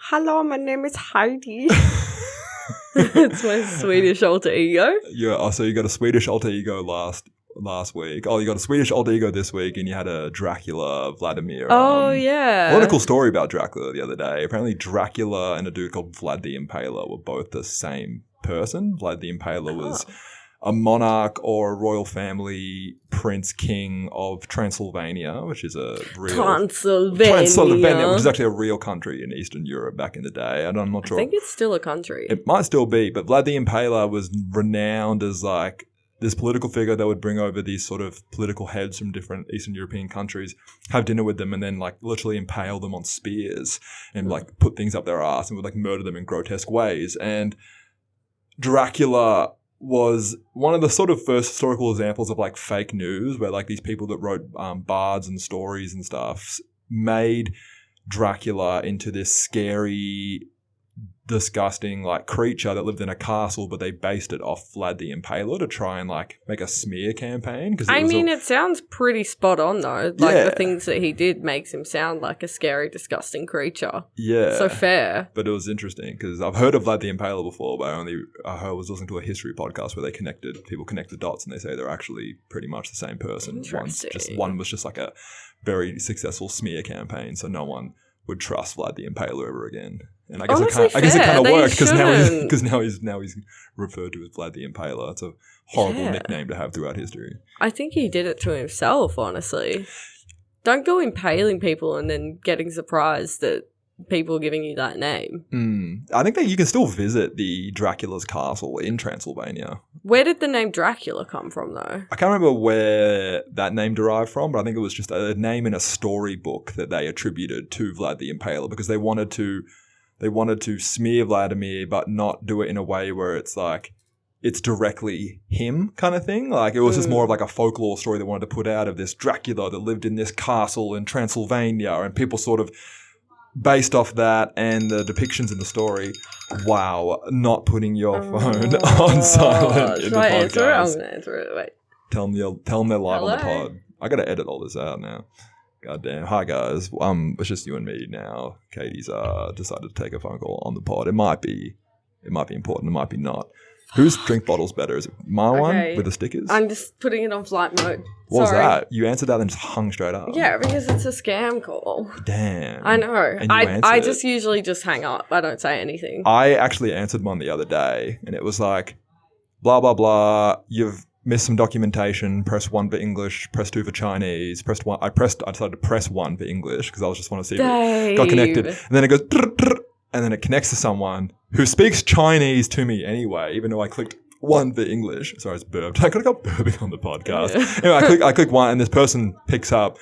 Hello, my name is Heidi. It's my Swedish alter ego. Yeah, so you got a Swedish alter ego last week. Oh, you got a Swedish alter ego this week, and you had a Dracula, Vladimir. Oh, yeah. I learned a cool story about Dracula the other day. Apparently, Dracula and a dude called Vlad the Impaler were both the same person. Vlad the Impaler was a monarch or a royal family prince king of Transylvania, which is a real... Transylvania, which is actually a real country in Eastern Europe back in the day. And I'm not sure. I think it's still a country. It might still be, but Vlad the Impaler was renowned as like this political figure that would bring over these sort of political heads from different Eastern European countries, have dinner with them, and then like literally impale them on spears and like put things up their ass and would like murder them in grotesque ways. And Dracula was one of the sort of first historical examples of like fake news, where like these people that wrote bards and stories and stuff made Dracula into this scary, disgusting like creature that lived in a castle, but they based it off Vlad the Impaler to try and like make a smear campaign. It sounds pretty spot on though. Like the things that he did makes him sound like a scary, disgusting creature. Yeah. So fair. But it was interesting because I've heard of Vlad the Impaler before, but I was listening to a history podcast where people connect the dots, and they say they're actually pretty much the same person. One was just like a very successful smear campaign, so no one would trust Vlad the Impaler ever again. And I guess it kind of worked because now he's referred to as Vlad the Impaler. It's a horrible nickname to have throughout history. I think he did it to himself, honestly. Don't go impaling people and then getting surprised that people are giving you that name. I think that you can still visit the Dracula's castle in Transylvania. Where did the name Dracula come from, though? I can't remember where that name derived from, but I think it was just a name in a storybook that they attributed to Vlad the Impaler because they wanted to smear Vladimir, but not do it in a way where it's like it's directly him kind of thing. Like it was just more of like a folklore story they wanted to put out of this Dracula that lived in this castle in Transylvania, and people sort of based off that and the depictions in the story. Wow, not putting your phone on silent in the podcast. Answer it. I'm going to answer it. Wait. Tell them they're live on the pod. I got to edit all this out now. Goddamn. Hi, guys. It's just you and me now. Katie's decided to take a phone call on the pod. It might be important. It might be not. Whose drink bottle's better? Is it my one with the stickers? I'm just putting it on flight mode. What was that? You answered that and just hung straight up. Yeah, because it's a scam call. Damn. I know. I just usually just hang up. I don't say anything. I actually answered one the other day, and it was like, blah, blah, blah. You've missed some documentation. Press 1 for English. Press 2 for Chinese. Press 1. I decided to press 1 for English because I was just want to see if it got connected. And then it goes, and then it connects to someone who speaks Chinese to me anyway, even though I clicked 1 for English. Sorry, it's burped. I could have got burping on the podcast. Yeah. Anyway, I click 1, and this person picks up,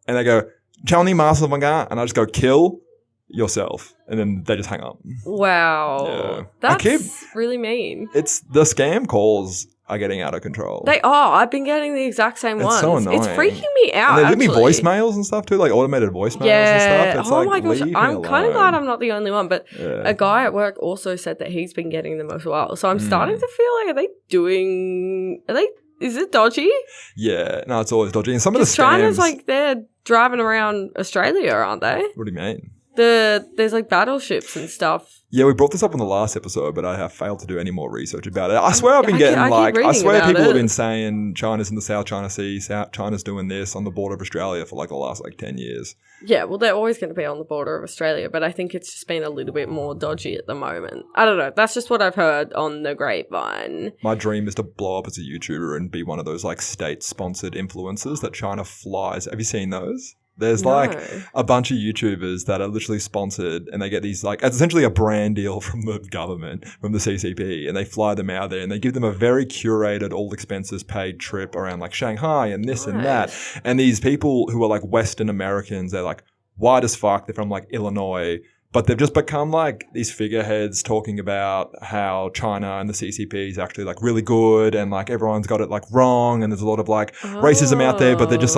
and they go, "Chao ni ma sa vanga," and I just go, "Kill yourself," and then they just hang up. Wow, that's really mean. It's the scam calls are getting out of control. They are. I've been getting the exact same ones. So annoying. It's freaking me out. And they leave me voicemails and stuff too, like automated voicemails and stuff. It's my gosh. I'm kind of glad I'm not the only one, but a guy at work also said that he's been getting them as well. So I'm starting to feel like, is it dodgy? Yeah, no, it's always dodgy. And some of the scams... China's like they're driving around Australia, aren't they? What do you mean? There's like battleships and stuff. Yeah, we brought this up on the last episode, but I have failed to do any more research about it. I swear I've been I swear people have been saying China's in the South China Sea, China's doing this on the border of Australia for like the last 10 years. Yeah, well, they're always going to be on the border of Australia, but I think it's just been a little bit more dodgy at the moment. I don't know. That's just what I've heard on the grapevine. My dream is to blow up as a YouTuber and be one of those like state-sponsored influencers that China flies. Have you seen those? There's like a bunch of YouTubers that are literally sponsored, and they get these like, it's essentially a brand deal from the government, from the CCP, and they fly them out there and they give them a very curated, all expenses paid trip around like Shanghai and this and that. And these people who are like Western Americans, they're like white as fuck. They're from like Illinois, but they've just become like these figureheads talking about how China and the CCP is actually like really good, and like everyone's got it like wrong, and there's a lot of like racism out there, but they're just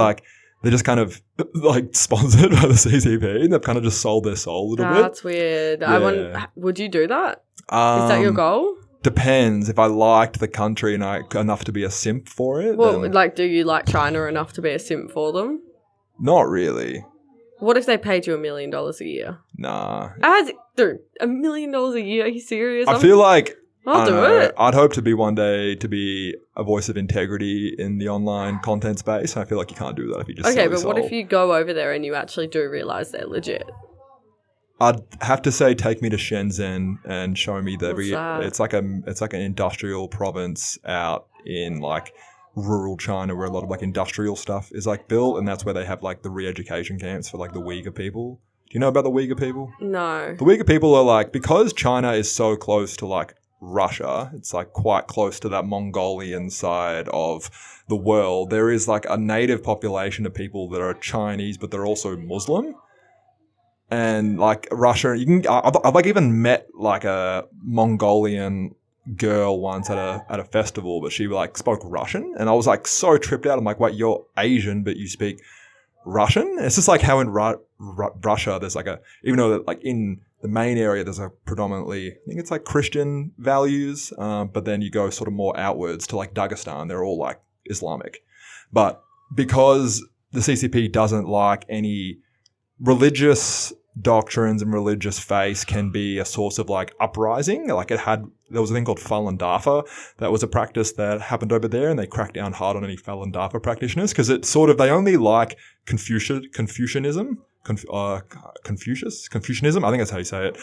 kind of like sponsored by the CCP, and they've kind of just sold their soul a little bit. That's weird. Yeah. Would you do that? Is that your goal? Depends. If I liked the country and enough to be a simp for it. Well, like, do you like China enough to be a simp for them? Not really. What if they paid you $1 million a year? Nah. Dude, $1 million a year? Are you serious? I feel like I'll do it. I'd hope to be one day to be a voice of integrity in the online content space. I feel like you can't do that if you just Okay, but what if you go over there and you actually do realise they're legit? I'd have to say, take me to Shenzhen and show me What's it's like an industrial province out in like rural China where a lot of like industrial stuff is like built, and that's where they have like the re-education camps for like the Uighur people. Do you know about the Uighur people? No. The Uighur people are like, because China is so close to like Russia, it's like quite close to that Mongolian side of the world. There is like a native population of people that are Chinese, but they're also Muslim. And like Russia, I've like even met like a Mongolian girl once at a festival, but she like spoke Russian, and I was like so tripped out. I'm like, wait, you're Asian, but you speak Russian? It's just like how in Russia there's like even though like in the main area there's a predominantly, I think it's like Christian values, but then you go sort of more outwards to like Dagestan, they're all like Islamic. There CCP doesn't like any religious doctrines and religious faith can be a source of like uprising. Like there was a thing called Falun Dafa that was a practice that happened over there, and they cracked down hard on any Falun Dafa practitioners because it's sort of, they only like Confucianism. Confucianism, I think that's how you say it.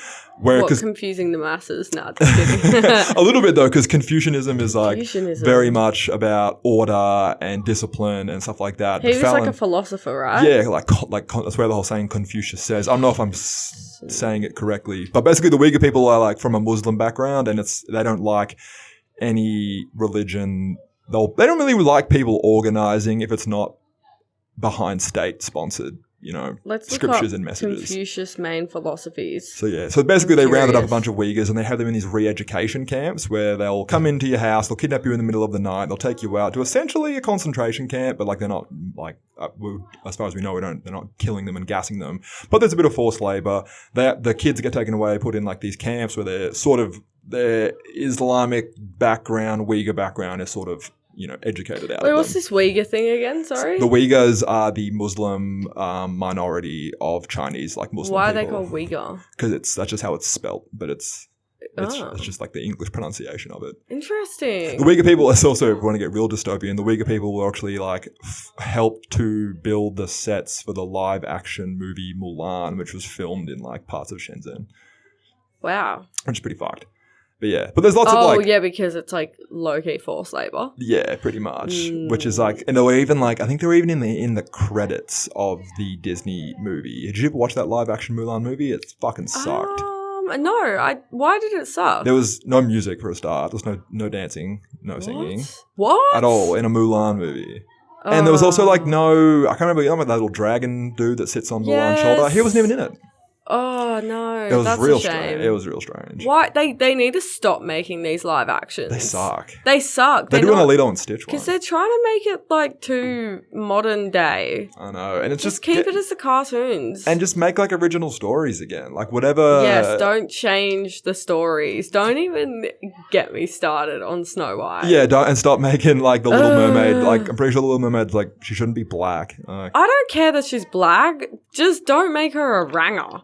Confusing the masses? Nah, just kidding. A little bit though, because Confucianism is like very much about order and discipline and stuff like that. He was like a philosopher, right? Yeah, like that's where the whole saying Confucius says. I don't know if I'm saying it correctly, but basically the Uighur people are like from a Muslim background, and they don't like any religion. They don't really like people organizing if it's not behind state-sponsored, scriptures and messages. Confucius' main philosophies. So basically they rounded up a bunch of Uyghurs and they have them in these re-education camps where they'll come into your house, they'll kidnap you in the middle of the night, they'll take you out to essentially a concentration camp, but like they're not like, as far as we know, they're not killing them and gassing them. But there's a bit of forced labor. The kids get taken away, put in like these camps where they're sort of, their Islamic background, Uyghur background is sort of, educated out of them. Wait, what's this Uyghur thing again? Sorry? The Uyghurs are the Muslim minority of Chinese, like Muslim Why people. are they called Uyghur? Because that's just how it's spelt, but it's just like the English pronunciation of it. Interesting. The Uighur people, it's also, if we want to get real dystopian, the Uighur people will actually like help to build the sets for the live action movie Mulan, which was filmed in like parts of Shenzhen. Wow. Which is pretty fucked. But yeah, but there's lots of like... Oh, yeah, because it's like low-key forced labor. Yeah, pretty much. Which is like... And they were even like... I think they were even in the credits of the Disney movie. Did you ever watch that live-action Mulan movie? It fucking sucked. No. Why did it suck? There was no music for a start. There was no dancing, no singing. What? At all in a Mulan movie. And there was also like no... I can't remember that little dragon dude that sits on Mulan's shoulder. He wasn't even in it. Oh, no. It was that's real a shame. strange. It was real strange. Why? They need to stop making these live actions. They suck. They're doing a Lilo and Stitch one. Because they're trying to make it like too modern day. I know. And it's just keep it as the cartoons. And just make like original stories again. Like whatever. Yes, don't change the stories. Don't even get me started on Snow White. Yeah, and stop making like the Little Mermaid. Like I'm pretty sure the Little Mermaid, like she shouldn't be black. I don't care that she's black. Just don't make her a ranger.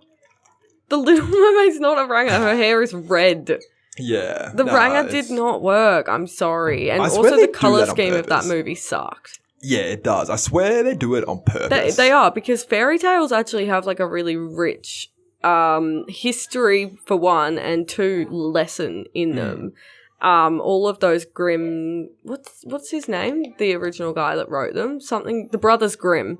The Little Mermaid's not a ranger. Her hair is red. Yeah. The ranger did not work. I'm sorry. And also the colour scheme of that movie sucked. Yeah, it does. I swear they do it on purpose. They are, because fairy tales actually have like a really rich history for one, and two, lesson in them. All of those Grimm... What's his name? The original guy that wrote them? The Brothers Grimm.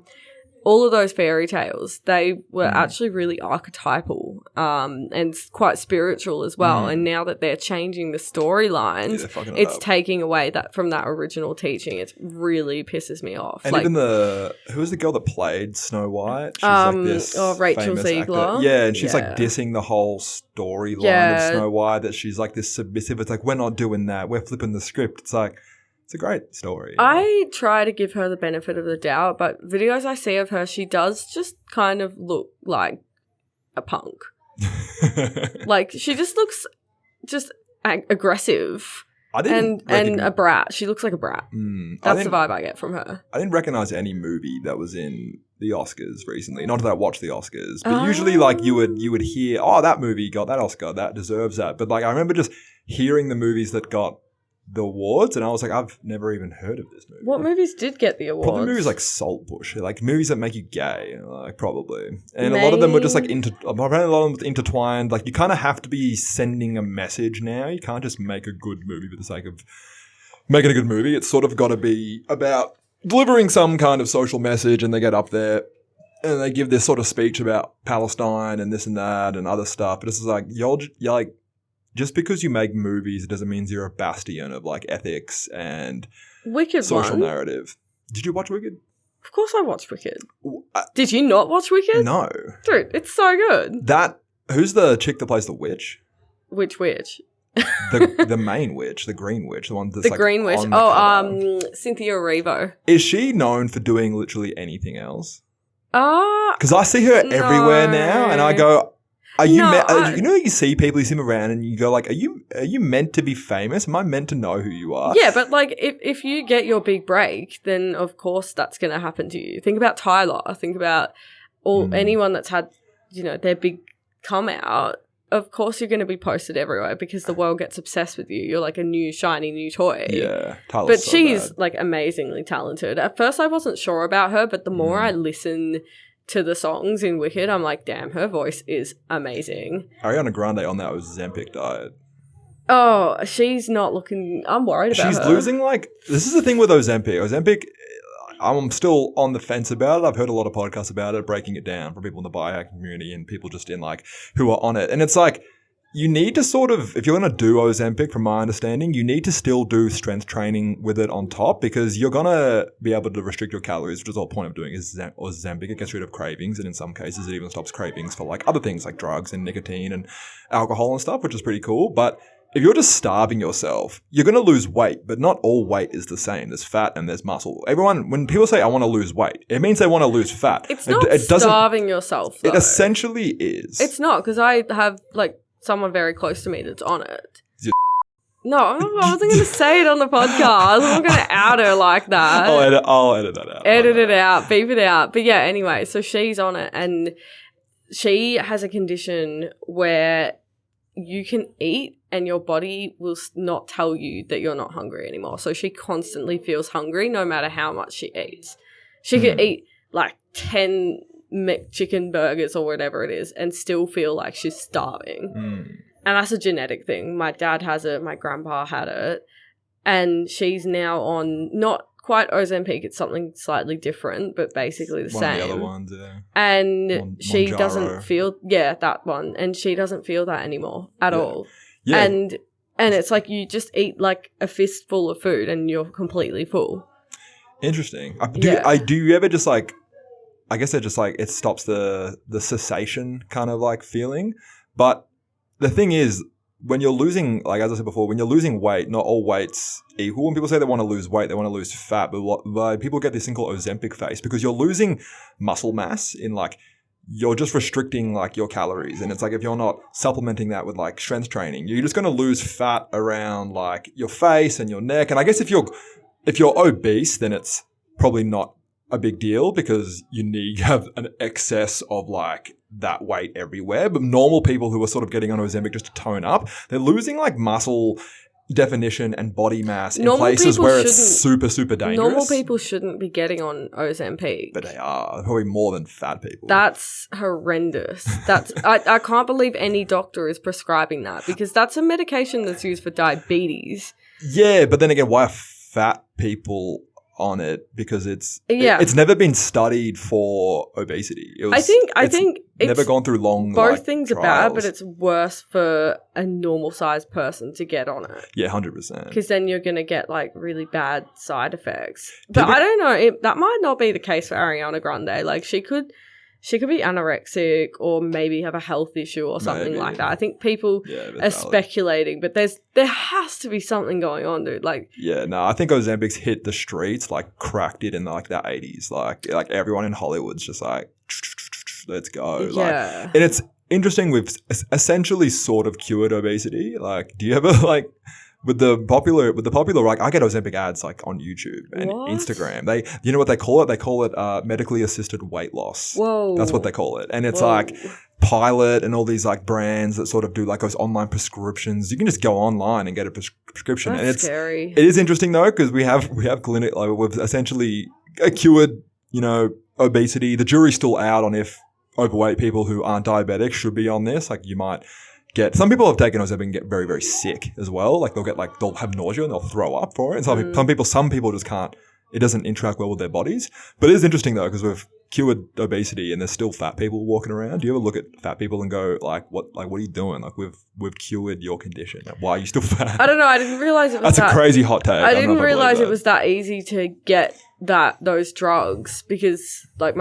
All of those fairy tales, they were actually really archetypal and quite spiritual as well. And now that they're changing the storylines, it's taking away that from that original teaching. It really pisses me off. And even who was the girl that played Snow White? She's like this Rachel Ziegler. Actor. Yeah, and she's like dissing the whole storyline of Snow White, that she's like this submissive. It's like, we're not doing that. We're flipping the script. It's like... It's a great story. I try to give her the benefit of the doubt, but videos I see of her, she does just kind of look like a punk. Like, she just looks just aggressive. and a brat. She looks like a brat. That's the vibe I get from her. I didn't recognize any movie that was in the Oscars recently. Not that I watched the Oscars, but usually like you would hear, oh, that movie got that Oscar, that deserves that. But like I remember just hearing the movies that got the awards, and I was like, I've never even heard of this movie. What movies did get the awards? Probably movies like Saltbush, like movies that make you gay, like probably. And a lot of them were just like apparently a lot of them intertwined. Like you kind of have to be sending a message now. You can't just make a good movie for the sake of making a good movie. It's sort of got to be about delivering some kind of social message, and they get up there and they give this sort of speech about Palestine and this and that and other stuff. But it's like you're like, just because you make movies, it doesn't mean you're a bastion of like ethics and Wicked social narrative. Did you watch Wicked? Of course I watched Wicked. Did you not watch Wicked? No. Dude, it's so good. Who's the chick that plays the witch? Which witch? The main witch, the green witch, the one that's the like green witch. on the cover. Cynthia Erivo. Is she known for doing literally anything else? Because I see her everywhere now, and I go, "Are you? You know, you see people, you see them around, and you go like, are you meant to be famous? Am I meant to know who you are?" Yeah, but like, if you get your big break, then of course that's going to happen to you. Think about Tyler. Think about anyone that's had, their big come out. Of course you're going to be posted everywhere because the world gets obsessed with you. You're like a new, shiny new toy. Yeah. But she's like amazingly talented. At first I wasn't sure about her, but the more I listen to the songs in Wicked, I'm like, damn, her voice is amazing. Ariana Grande on that Ozempic diet. Oh, she's not looking... I'm worried about her. She's losing this is the thing with Ozempic. Ozempic, I'm still on the fence about it. I've heard a lot of podcasts about it, breaking it down from people in the biohacking community and people just in who are on it. And it's like, you need to sort of, if you're going to do Ozempic, from my understanding, you need to still do strength training with it on top, because you're going to be able to restrict your calories, which is the whole point of doing Ozempic. It gets rid of cravings, and in some cases it even stops cravings for other things like drugs and nicotine and alcohol and stuff, which is pretty cool. But if you're just starving yourself, you're going to lose weight, but not all weight is the same. There's fat and there's muscle. When people say, I want to lose weight, it means they want to lose fat. It's not starving yourself, though. It essentially is. It's not, because I have, someone very close to me that's on it. No, I wasn't going to say it on the podcast. I'm not going to out her like that. I'll edit that out. Edit it out. Beep it out. But yeah, anyway, so she's on it, and she has a condition where you can eat and your body will not tell you that you're not hungry anymore. So she constantly feels hungry no matter how much she eats. She could eat 10 McChicken burgers or whatever it is and still feel like she's starving. And that's a genetic thing. My dad has it. My grandpa had it. And she's now on not quite Ozempic. It's something slightly different, but basically the same. One of the other ones, yeah. And she doesn't feel... Yeah, that one. And she doesn't feel that anymore at all. Yeah. And it's like you just eat a fistful of food and you're completely full. Interesting. Do you ever just I guess it just it stops the cessation kind of feeling. But the thing is, when you're losing, as I said before, when you're losing weight, not all weight's equal. When people say they want to lose weight, they want to lose fat. But people get this thing called Ozempic face, because you're losing muscle mass in you're just restricting your calories. And it's if you're not supplementing that with strength training, you're just going to lose fat around your face and your neck. And I guess if you're obese, then it's probably not a big deal, because you have an excess of that weight everywhere. But normal people who are sort of getting on Ozempic just to tone up, they're losing muscle definition and body mass in places where it's super, super dangerous. Normal people shouldn't be getting on Ozempic. But they are. Probably more than fat people. That's horrendous. I can't believe any doctor is prescribing that, because that's a medication that's used for diabetes. Yeah, but then again, why are fat people on it? Because it's never been studied for obesity. I think it's never gone through long both things trials. Are bad, but it's worse for a normal sized person to get on it. Yeah, 100%. Because then you're gonna get really bad side effects. But I don't know, that might not be the case for Ariana Grande. She could be anorexic or maybe have a health issue or something like that. I think people are speculating, but there has to be something going on, dude. Yeah, no, I think Ozempic's hit the streets, cracked it in the 80s. Like everyone in Hollywood's just let's go. Yeah. And it's interesting, we've essentially sort of cured obesity. Do you ever with the popular, like I get Ozempic ads like on YouTube and Instagram. You know what they call it? They call it medically assisted weight loss. Whoa. That's what they call it. And it's like Pilot and all these like brands that sort of do like those online prescriptions. You can just go online and get a prescription. That's and it's scary. It is interesting though, because we have clinic, like we've essentially cured, obesity. The jury's still out on if overweight people who aren't diabetic should be on this. Like you might get, some people have taken Ozempic and get very, very sick as well. Like they'll have nausea and they'll throw up for it. And some people just can't, it doesn't interact well with their bodies. But it is interesting though, because we've cured obesity and there's still fat people walking around. Do you ever look at fat people and go what are you doing? Like we've cured your condition. Like, why are you still fat? I don't know. I didn't realize it was That's a crazy hot take. I didn't realize it was that easy to get those drugs, because like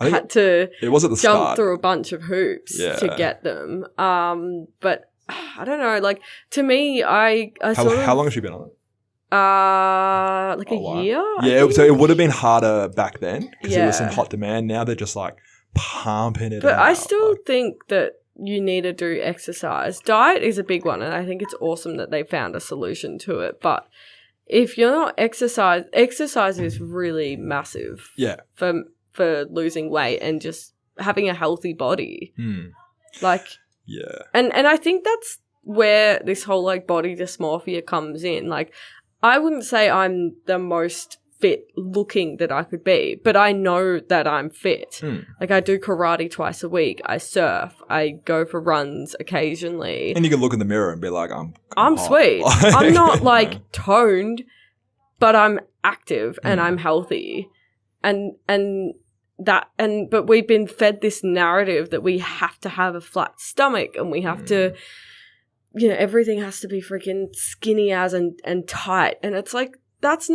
I had to it was at the jump start. through a bunch of hoops to get them. But I don't know. Like to me, how long has she been on it? Like a year. Yeah, so it would have been harder back then because it was in hot demand. Now they're just like pumping it. But out. I still think that you need to do exercise. Diet is a big one, and I think it's awesome that they found a solution to it. But if you're not exercise is really massive. Yeah. For losing weight and just having a healthy body. Like. Yeah. And I think that's where this whole like body dysmorphia comes in. Like, I wouldn't say I'm the most fit looking that I could be, but I know that I'm fit. Like I do karate twice a week. I surf. I go for runs occasionally. And you can look in the mirror and be like, I'm hot. Sweet. I'm not like toned, but I'm active and I'm healthy. But we've been fed this narrative that we have to have a flat stomach and we have to, everything has to be freaking skinny as and tight. And it's like, that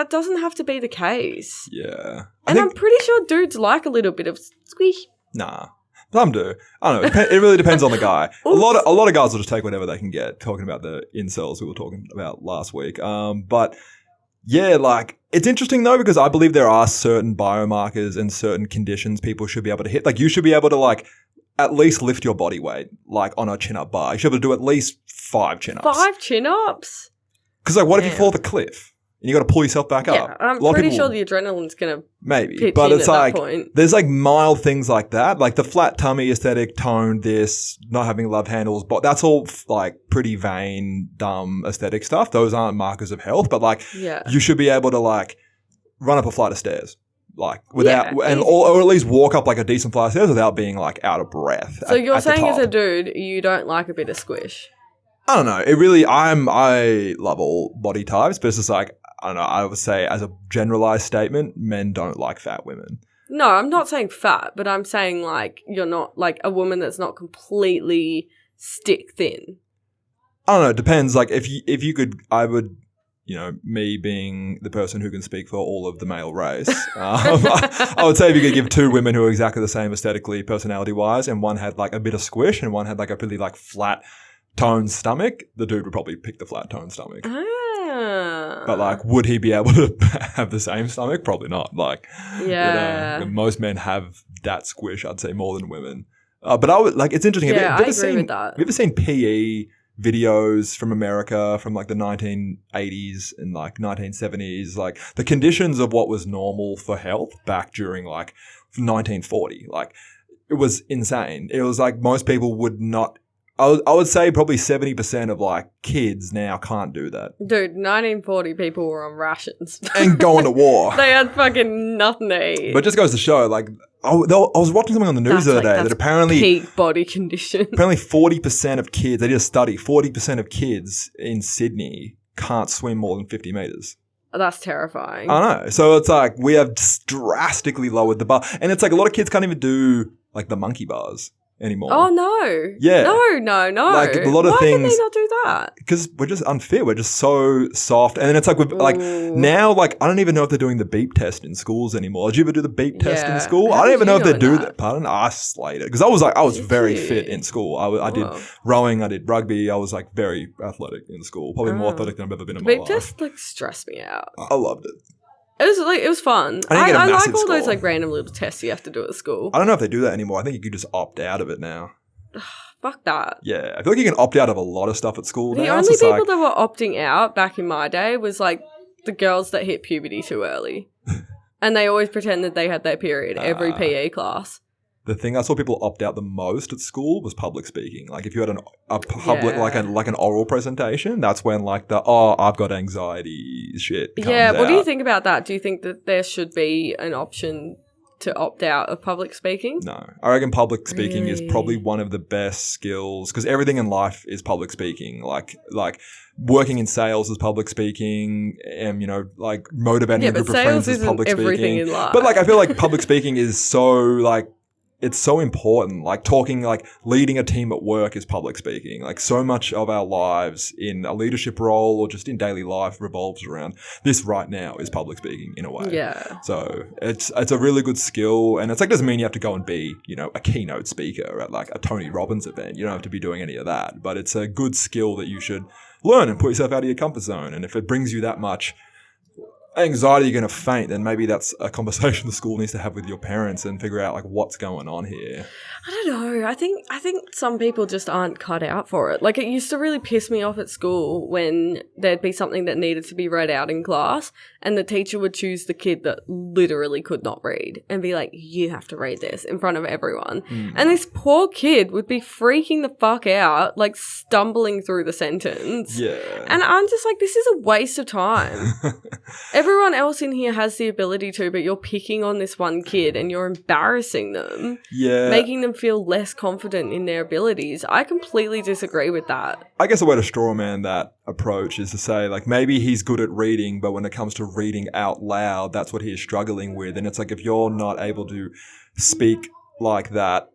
doesn't have to be the case. Yeah. I'm pretty sure dudes like a little bit of squish. Nah. Some do. I don't know. It really depends on the guy. A lot of guys will just take whatever they can get, talking about the incels we were talking about last week. But yeah, like, it's interesting though, because I believe there are certain biomarkers and certain conditions people should be able to hit. Like, you should be able to, like, at least lift your body weight, like, on a chin-up bar. You should be able to do at least 5 chin-ups. 5 chin-ups? Because, like, what if you fall off the cliff? And you got to pull yourself back up. Yeah, I'm pretty sure the adrenaline's going to maybe, but it's like, there's like mild things like that, like the flat tummy aesthetic, toned this, not having love handles, but that's all like pretty vain, dumb aesthetic stuff. Those aren't markers of health, but like, you should be able to like run up a flight of stairs, like without, or at least walk up like a decent flight of stairs without being like out of breath. So you're saying as a dude, you don't like a bit of squish? I don't know. It really, I love all body types, but it's just like, I don't know, I would say as a generalized statement, men don't like fat women. No, I'm not saying fat, but I'm saying like you're not like a woman that's not completely stick thin. I don't know, it depends. Like if you could, I would, me being the person who can speak for all of the male race, I would say if you could give 2 women who are exactly the same aesthetically, personality-wise, and one had like a bit of squish and one had like a really like flat toned stomach, the dude would probably pick the flat toned stomach. But like, would he be able to have the same stomach? Probably not. Like, most men have that squish, I'd say, more than women. But I would like, it's interesting. Yeah, I agree with that. Have you ever seen PE videos from America from like the 1980s and like 1970s? Like the conditions of what was normal for health back during like 1940. Like it was insane. It was like most people would not. I would say probably 70% of like kids now can't do that. Dude, 1940 people were on rations. And going to war. They had fucking nothing to eat. But it just goes to show, like, I was watching something on the news the other day that apparently peak body condition. Apparently 40% of kids, they did a study, 40% of kids in Sydney can't swim more than 50 meters. That's terrifying. I know. So it's like we have drastically lowered the bar. And it's like a lot of kids can't even do like the monkey bars anymore. Oh, no. Yeah. No. Like a lot of things. Why can they not do that? Because we're just unfit. We're just so soft. And then it's like, like now, like, I don't even know if they're doing the beep test in schools anymore. Did you ever do the beep test in school? I don't even know if they do that. Pardon? I slayed it. Because I was very fit in school. I did rowing. I did rugby. I was like very athletic in school. Probably more athletic than I've ever been in my life. Beep test like stressed me out. I loved it. It was fun. I like all those like random little tests you have to do at school. I don't know if they do that anymore. I think you could just opt out of it now. fuck that. Yeah, I feel like you can opt out of a lot of stuff at school now. The only people that were opting out back in my day was like the girls that hit puberty too early. And they always pretended they had their period every PE class. The thing I saw people opt out the most at school was public speaking. Like if you had a public, like an oral presentation, that's when like I've got anxiety shit comes out. What do you think about that? Do you think that there should be an option to opt out of public speaking? No. I reckon public speaking is probably one of the best skills because everything in life is public speaking. Like working in sales is public speaking and, like motivating a group of friends is public speaking. Everything in life. But like I feel like public speaking is so like it's so important. Like talking, like leading a team at work is public speaking. Like so much of our lives in a leadership role or just in daily life revolves around this right now is public speaking in a way. Yeah. So it's a really good skill and it's like doesn't mean you have to go and be, a keynote speaker at like a Tony Robbins event. You don't have to be doing any of that. But it's a good skill that you should learn and put yourself out of your comfort zone. And if it brings you that much anxiety you're going to faint, then maybe that's a conversation the school needs to have with your parents and figure out like what's going on here. I don't know. I think some people just aren't cut out for it. Like it used to really piss me off at school when there'd be something that needed to be read out in class and the teacher would choose the kid that literally could not read and be like, you have to read this in front of everyone. And this poor kid would be freaking the fuck out, like stumbling through the sentence. Yeah. And I'm just like, this is a waste of time. Everyone else in here has the ability to, but you're picking on this one kid and you're embarrassing them. Yeah. Making them feel less confident in their abilities. I completely disagree with that. I guess a way to straw man that approach is to say, like, maybe he's good at reading, but when it comes to reading out loud, that's what he is struggling with. And it's like, if you're not able to speak like that,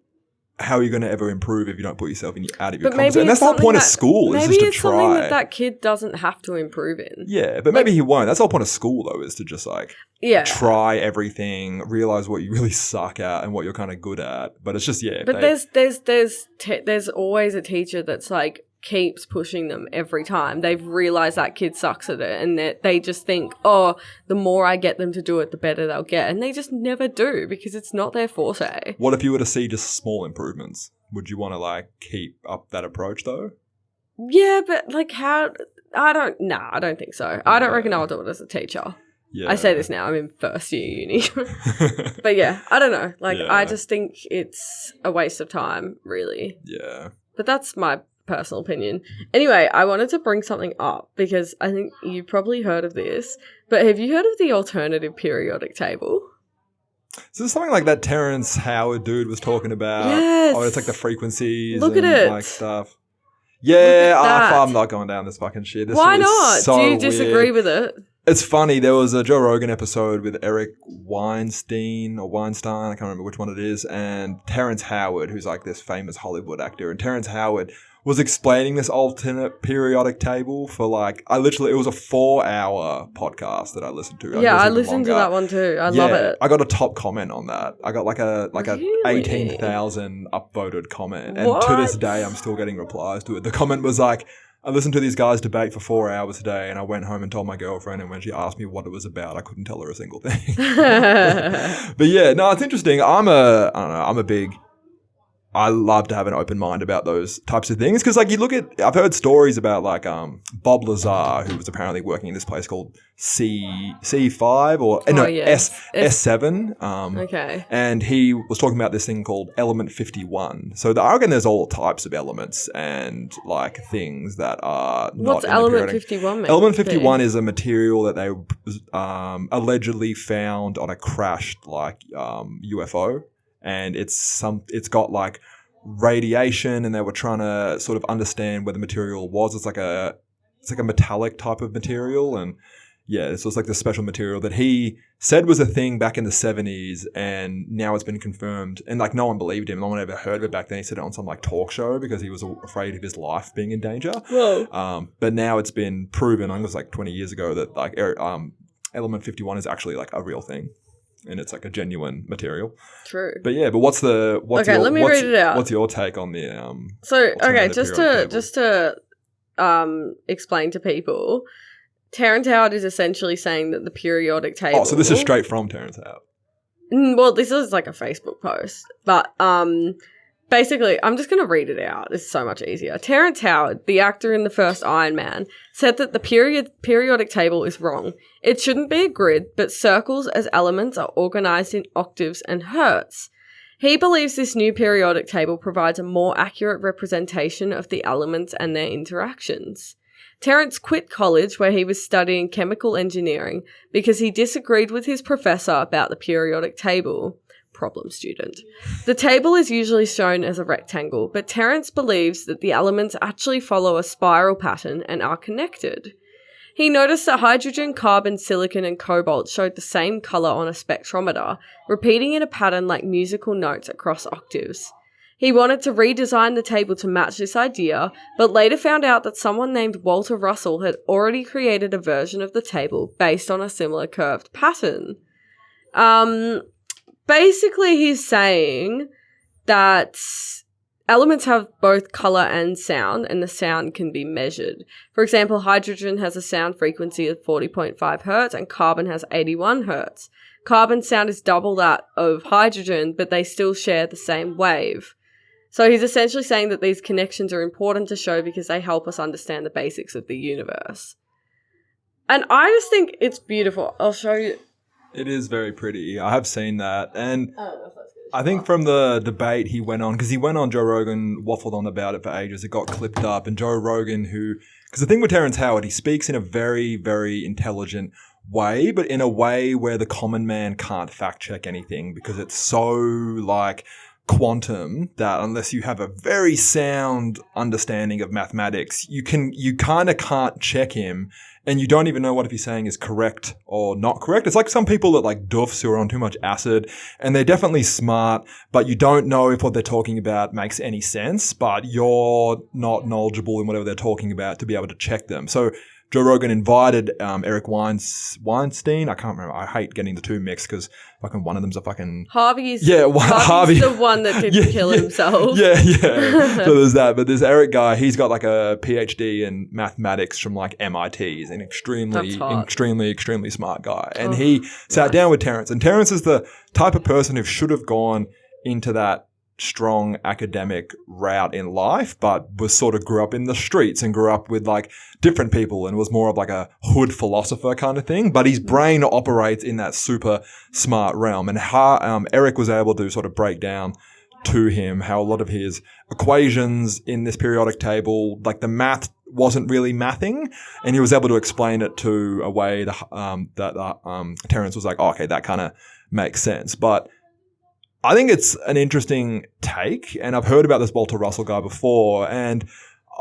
how are you going to ever improve if you don't put yourself out of your comfort zone? And that's the whole point of school, is just to try. Maybe it's something that kid doesn't have to improve in. Yeah, but maybe he won't. That's the whole point of school, though, is to just like try everything, realize what you really suck at and what you're kind of good at. But it's just, But there's always a teacher that's like, keeps pushing them every time. They've realized that kid sucks at it and they just think, the more I get them to do it, the better they'll get. And they just never do because it's not their forte. What if you were to see just small improvements? Would you want to like keep up that approach though? Yeah, but like how? I don't think so. I don't reckon I'll do it as a teacher. Yeah. I say this now, I'm in first year uni. But yeah, I don't know. Like I just think it's a waste of time, really. Yeah. But that's my personal opinion. Anyway, I wanted to bring something up because I think you probably heard of this, but have you heard of the alternative periodic table? So it's something like that Terrence Howard dude was talking about. Yes. Oh, it's like the frequencies Look and at it. like stuff. Yeah, I'm not going down this fucking shit. This Why not? So do you disagree with it? It's funny. There was a Joe Rogan episode with Eric Weinstein, I can't remember which one it is, and Terrence Howard, who's like this famous Hollywood actor. And Terrence Howard was explaining this alternate periodic table for like, it was a 4-hour podcast that I listened to. I listened to that one too. I love it. I got a top comment on that. I got like a 18,000 upvoted comment. And to this day, I'm still getting replies to it. The comment was like, I listened to these guys debate for 4 hours today and I went home and told my girlfriend, and when she asked me what it was about, I couldn't tell her a single thing. But yeah, no, it's interesting. I love to have an open mind about those types of things because, like, I've heard stories about, like, Bob Lazar, who was apparently working in this place called C5 or S7. Okay. And he was talking about this thing called Element 51. So I reckon there's all types of elements and, like, things that are not. What's Element 51 mean? Element 51 is a material that they allegedly found on a crashed, like, UFO. And it's got like radiation, and they were trying to sort of understand where the material was. It's like a metallic type of material, and this was like the special material that he said was a thing back in the 70s, and now it's been confirmed. And like no one believed him. No one ever heard of it back then. He said it on some like talk show because he was afraid of his life being in danger. Whoa. But now it's been proven. I think it was like 20 years ago that like Element 51 is actually like a real thing. And it's like a genuine material. True. But yeah, but let me read it out. What's your take on the just to explain to people, Terrence Howard is essentially saying that the periodic table. Oh, so this is straight from Terrence Howard. Well, this is like a Facebook post, but Basically, I'm just going to read it out. It's so much easier. Terrence Howard, the actor in the first Iron Man, said that the periodic table is wrong. It shouldn't be a grid, but circles as elements are organized in octaves and hertz. He believes this new periodic table provides a more accurate representation of the elements and their interactions. Terrence quit college, where he was studying chemical engineering, because he disagreed with his professor about the periodic table. Problem student. The table is usually shown as a rectangle, but Terrence believes that the elements actually follow a spiral pattern and are connected. He noticed that hydrogen, carbon, silicon, and cobalt showed the same color on a spectrometer, repeating in a pattern like musical notes across octaves. He wanted to redesign the table to match this idea, but later found out that someone named Walter Russell had already created a version of the table based on a similar curved pattern. Basically, he's saying that elements have both color and sound, and the sound can be measured. For example, hydrogen has a sound frequency of 40.5 hertz, and carbon has 81 hertz. Carbon's sound is double that of hydrogen, but they still share the same wave. So he's essentially saying that these connections are important to show because they help us understand the basics of the universe. And I just think it's beautiful. I'll show you. It is very pretty. I have seen that. And I think from the debate he went on, because he went on Joe Rogan, waffled on about it for ages. It got clipped up. And Joe Rogan, because the thing with Terrence Howard, he speaks in a very, very intelligent way, but in a way where the common man can't fact check anything because it's so like quantum that unless you have a very sound understanding of mathematics, you kind of can't check him. And you don't even know what if he's saying is correct or not correct. It's like some people that like doofs who are on too much acid and they're definitely smart, but you don't know if what they're talking about makes any sense, but you're not knowledgeable in whatever they're talking about to be able to check them. So Joe Rogan invited Eric Weinstein. I can't remember. I hate getting the two mixed because fucking one of them's a fucking... Harvey's the one that didn't kill himself. Yeah. So there's that. But this Eric guy, he's got like a PhD in mathematics from like MIT. He's an extremely smart guy. And he sat down with Terrence. And Terrence is the type of person who should have gone into that strong academic route in life, but grew up in the streets and grew up with like different people and was more of like a hood philosopher kind of thing. But his brain operates in that super smart realm. And how Eric was able to sort of break down to him how a lot of his equations in this periodic table, like the math wasn't really mathing, and he was able to explain it to a way that Terrence was like, oh, okay, that kind of makes sense. But I think it's an interesting take, and I've heard about this Walter Russell guy before, and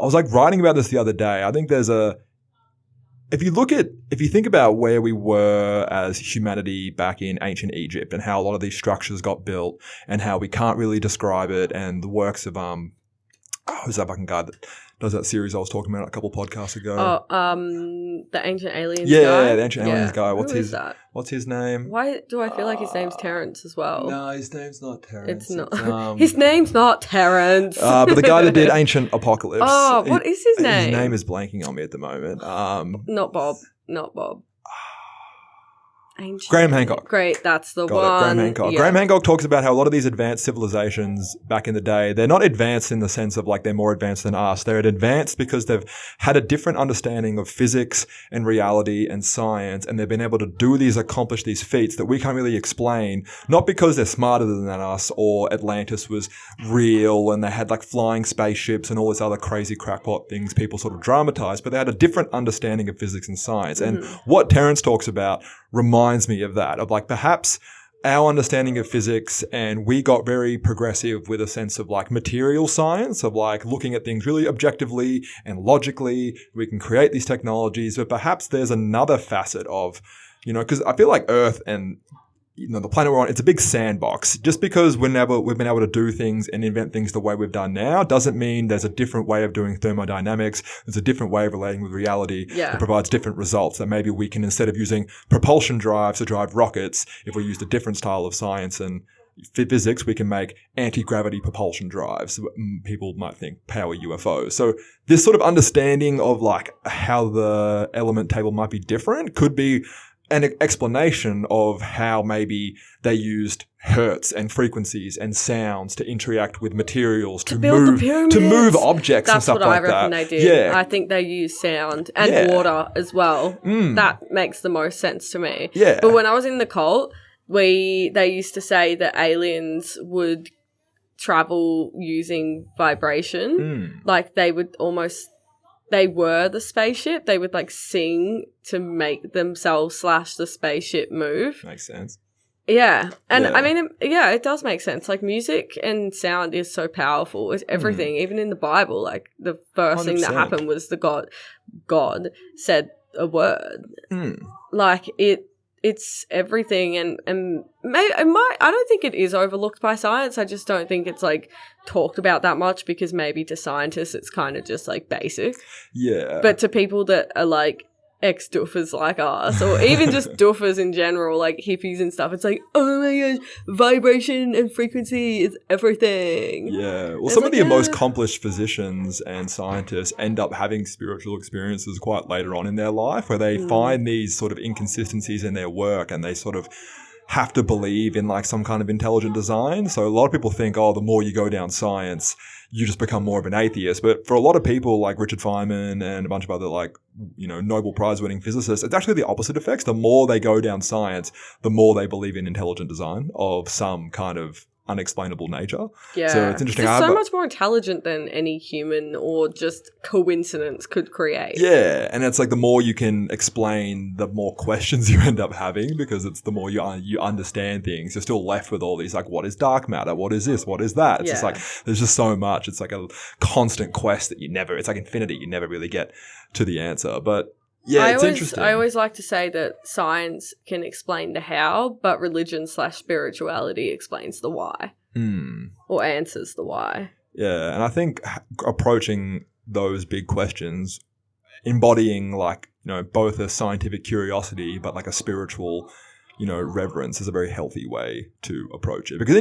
I was like writing about this the other day. I think if you think about where we were as humanity back in ancient Egypt and how a lot of these structures got built and how we can't really describe it, and the works of who's that fucking guy that does that series I was talking about a couple podcasts ago? The Ancient Aliens guy? Yeah, the Ancient Aliens guy. What's his name? Why do I feel like his name's Terrence as well? No, his name's not Terrence. It's not. His name's not Terrence. But the guy that did Ancient Apocalypse. Oh, what is his name? His name is blanking on me at the moment. Not Bob. Ancient. Graham Hancock. Great, that's the Got one. it, Graham Hancock. Yeah. Graham Hancock talks about how a lot of these advanced civilizations back in the day, they're not advanced in the sense of like they're more advanced than us. They're advanced because they've had a different understanding of physics and reality and science, and they've been able to accomplish these feats that we can't really explain, not because they're smarter than us or Atlantis was real and they had like flying spaceships and all this other crazy crackpot things people sort of dramatize, but they had a different understanding of physics and science. And what Terrence talks about reminds me of that, of like perhaps our understanding of physics, and we got very progressive with a sense of like material science, of like looking at things really objectively and logically. We can create these technologies, but perhaps there's another facet of, because I feel like Earth and the planet we're on, it's a big sandbox. Just because we've been able to do things and invent things the way we've done now doesn't mean there's a different way of doing thermodynamics. There's a different way of relating with reality that provides different results, that maybe we can, instead of using propulsion drives to drive rockets, if we used a different style of science and physics, we can make anti-gravity propulsion drives. People might think power UFOs. So this sort of understanding of like how the element table might be different could be an explanation of how maybe they used hertz and frequencies and sounds to interact with materials to build move the pyramids. To move objects and That's stuff what like I reckon that. they did. Yeah. I think they used sound and Yeah. water as well. Mm. That makes the most sense to me. Yeah. But when I was in the cult, they used to say that aliens would travel using vibration. Like they were the spaceship. They would like sing to make themselves / the spaceship move. Makes sense. Yeah. And Yeah. I mean, it does make sense. Like music and sound is so powerful. It's everything. Even in the Bible, like the first thing that 100%. happened was God said a word. Like it's everything. And I don't think it is overlooked by science. I just don't think it's like talked about that much because maybe to scientists it's kind of just like basic. Yeah. But to people that are like ex-doofers like us, or even just doofers in general, like hippies and stuff, it's like, oh my gosh, vibration and frequency is everything. Yeah. Well, It's some like, of the most accomplished physicians and scientists end up having spiritual experiences quite later on in their life where they find these sort of inconsistencies in their work and they sort of have to believe in like some kind of intelligent design. So a lot of people think, oh, the more you go down science, you just become more of an atheist. But for a lot of people like Richard Feynman and a bunch of other like, you know, Nobel Prize winning physicists, it's actually the opposite effects. The more they go down science, the more they believe in intelligent design of some kind of unexplainable nature. Yeah. So it's interesting. It's so much more intelligent than any human or just coincidence could create. Yeah, and it's like the more you can explain, the more questions you end up having because it's the more you understand things. You're still left with all these like, what is dark matter? What is this? What is that? It's just like, there's just so much. It's like a constant quest that it's like infinity. You never really get to the answer. But yeah, it's interesting. I always like to say that science can explain the how, but religion / spirituality explains the why. Or answers the why. Yeah, and I think approaching those big questions, embodying like, you know, both a scientific curiosity but like a spiritual, you know, reverence is a very healthy way to approach it. Because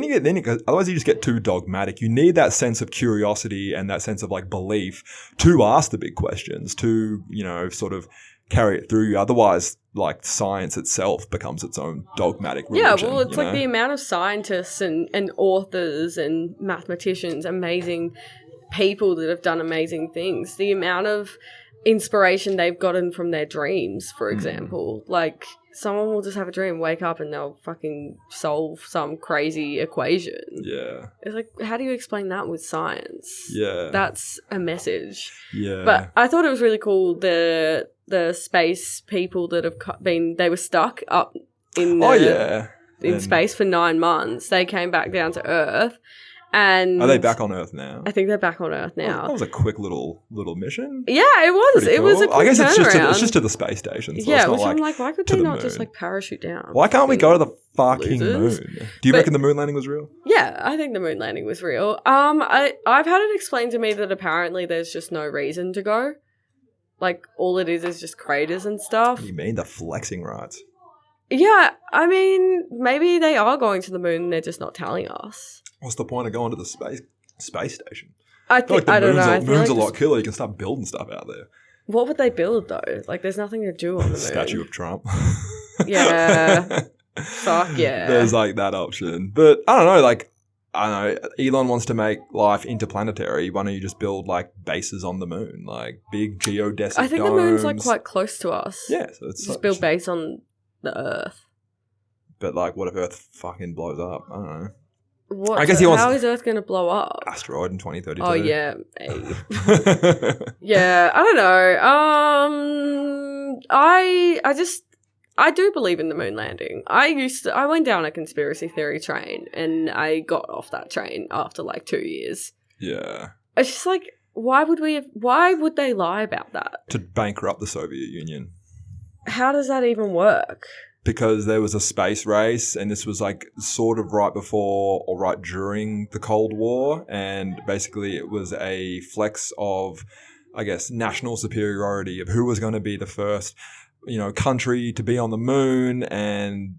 otherwise you just get too dogmatic. You need that sense of curiosity and that sense of like belief to ask the big questions, to, you know, sort of carry it through you. Otherwise, like science itself becomes its own dogmatic religion. Yeah, well, it's like the amount of scientists and authors and mathematicians, amazing people that have done amazing things. The amount of inspiration they've gotten from their dreams, for example. Like, someone will just have a dream, wake up, and they'll fucking solve some crazy equation. Yeah. It's like, how do you explain that with science? Yeah. That's a message. Yeah. But I thought it was really cool, the space people that have they were stuck up in space for 9 months. They came back down to Earth. And are they back on Earth now? I think they're back on Earth now. That was a quick little mission. Yeah, it was. Pretty It was a cool. quick I guess turnaround. it's just to the space station. So yeah, it's not which like I'm like, why could to they the not just moon. like parachute down? Why can't we go to the fucking losers? moon? Do you reckon the moon landing was real? Yeah, I think the moon landing was real. I've had it explained to me that apparently there's just no reason to go. Like, all it is just craters and stuff. What do you mean? The flexing rights. Yeah, I mean, maybe they are going to the moon and they're just not telling us. What's the point of going to the space station? I feel like think, I don't know. I the feel moon's like a lot cooler. You can start building stuff out there. What would they build, though? Like, there's nothing to do on the moon. Statue of Trump. Yeah. Fuck yeah. There's like that option. But I don't know, like, Elon wants to make life interplanetary. Why don't you just build like bases on the moon? Like big geodesic I think domes. the moon's like quite close to us. Yeah, so it's just build base on the Earth. But like, what if Earth fucking blows up? I don't know. What? I guess how is Earth going to blow up? Asteroid in 2032. Oh yeah. Hey. Yeah, I don't know. I do believe in the moon landing. I went down a conspiracy theory train and I got off that train after like 2 years. Yeah. It's just like, why would they lie about that? To bankrupt the Soviet Union. How does that even work? Because there was a space race and this was like sort of right before or right during the Cold War, and basically it was a flex of, I guess, national superiority of who was going to be the first, you know, country to be on the moon, and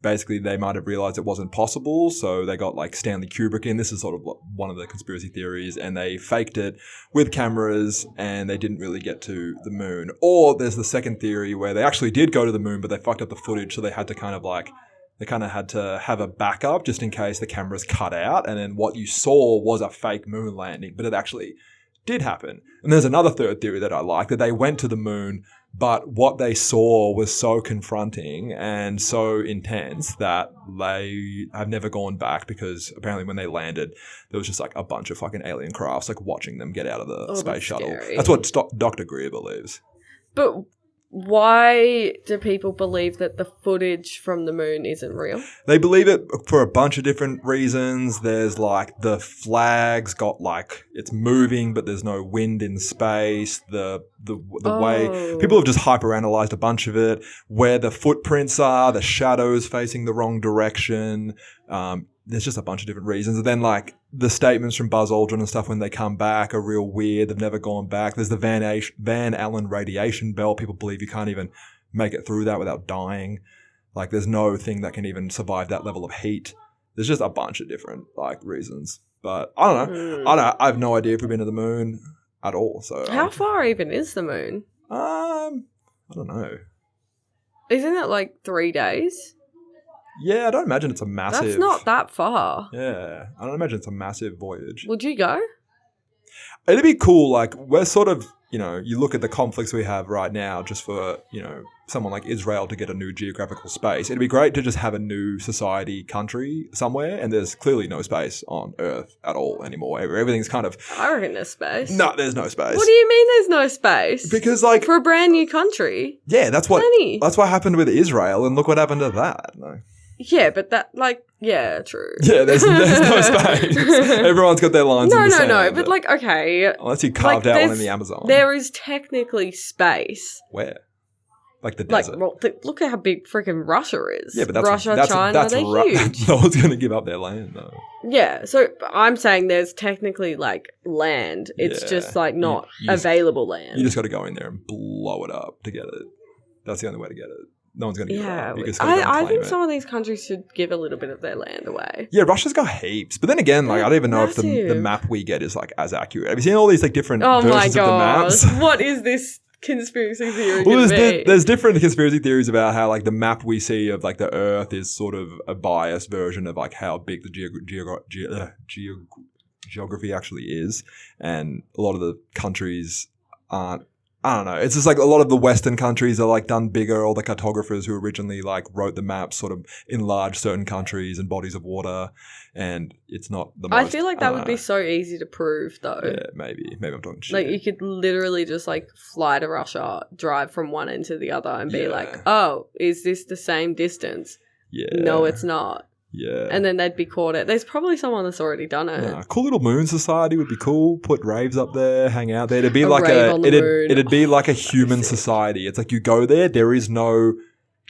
basically they might have realized it wasn't possible, so they got like Stanley Kubrick in. This is sort of one of the conspiracy theories, and they faked it with cameras and they didn't really get to the moon. Or there's the second theory where they actually did go to the moon, but they fucked up the footage, so they had to had to have a backup just in case the cameras cut out, and then what you saw was a fake moon landing, but it actually did happen. And there's another third theory that I like, that they went to the moon, but what they saw was so confronting and so intense that they have never gone back, because apparently when they landed, there was just like a bunch of fucking alien crafts like watching them get out of the space shuttle. Scary. That's what Dr. Greer believes. But why do people believe that the footage from the moon isn't real? They believe it for a bunch of different reasons. There's like the flags got like it's moving, but there's no wind in space. The way people have just hyperanalyzed a bunch of it. Where the footprints are, the shadows facing the wrong direction. There's just a bunch of different reasons. And then like the statements from Buzz Aldrin and stuff when they come back are real weird. They've never gone back. There's the Van Allen radiation belt. People believe you can't even make it through that without dying. Like there's no thing that can even survive that level of heat. There's just a bunch of different like reasons. But I don't know. I have no idea if we've been to the moon at all. So how far even is the moon? I don't know. Isn't it like 3 days? Yeah, I don't imagine it's a massive... That's not that far. Yeah, I don't imagine it's a massive voyage. Would you go? It'd be cool, like, we're sort of, you know, you look at the conflicts we have right now just for, you know, someone like Israel to get a new geographical space. It'd be great to just have a new society, country somewhere, and there's clearly no space on Earth at all anymore. Everything's kind of... I reckon there's space. No, there's no space. What do you mean there's no space? Because, like... For a brand new country? Yeah, that's what... Plenty. That's what happened with Israel, and look what happened to that. No. Yeah, but that, like, yeah, true. Yeah, there's no space. Everyone's got their lines in the sand. No, but like, okay. Unless you carved out one in the Amazon. There is technically space. Where? Like the desert? Like, well, look at how big freaking Russia is. Yeah, but that's... Russia, China, they're huge. No one's going to give up their land, though. Yeah, so I'm saying there's technically, like, land. It's just, like, not available land. You just got to go in there and blow it up to get it. That's the only way to get it. No one's going to give it up. I think some of these countries should give a little bit of their land away. Yeah, Russia's got heaps. But then again, like I don't even know if the map we get is like as accurate. Have you seen all these like different versions of the maps? What is this conspiracy theory there's different conspiracy theories about how like the map we see of like the Earth is sort of a biased version of like how big the geography actually is. And a lot of the countries aren't. I don't know. It's just like a lot of the Western countries are like done bigger. All the cartographers who originally like wrote the maps sort of enlarged certain countries and bodies of water, and it's not the most... I feel like that would be so easy to prove, though. Yeah, maybe I'm talking shit. Like you could literally just like fly to Russia, drive from one end to the other, and be like, "Oh, is this the same distance?" Yeah. No, it's not. Yeah. And then they'd be caught it. There's probably someone that's already done it. Cool little moon society would be cool. Put raves up there, hang out there. It'd be it'd be like a human society. It's like you go there, there is no,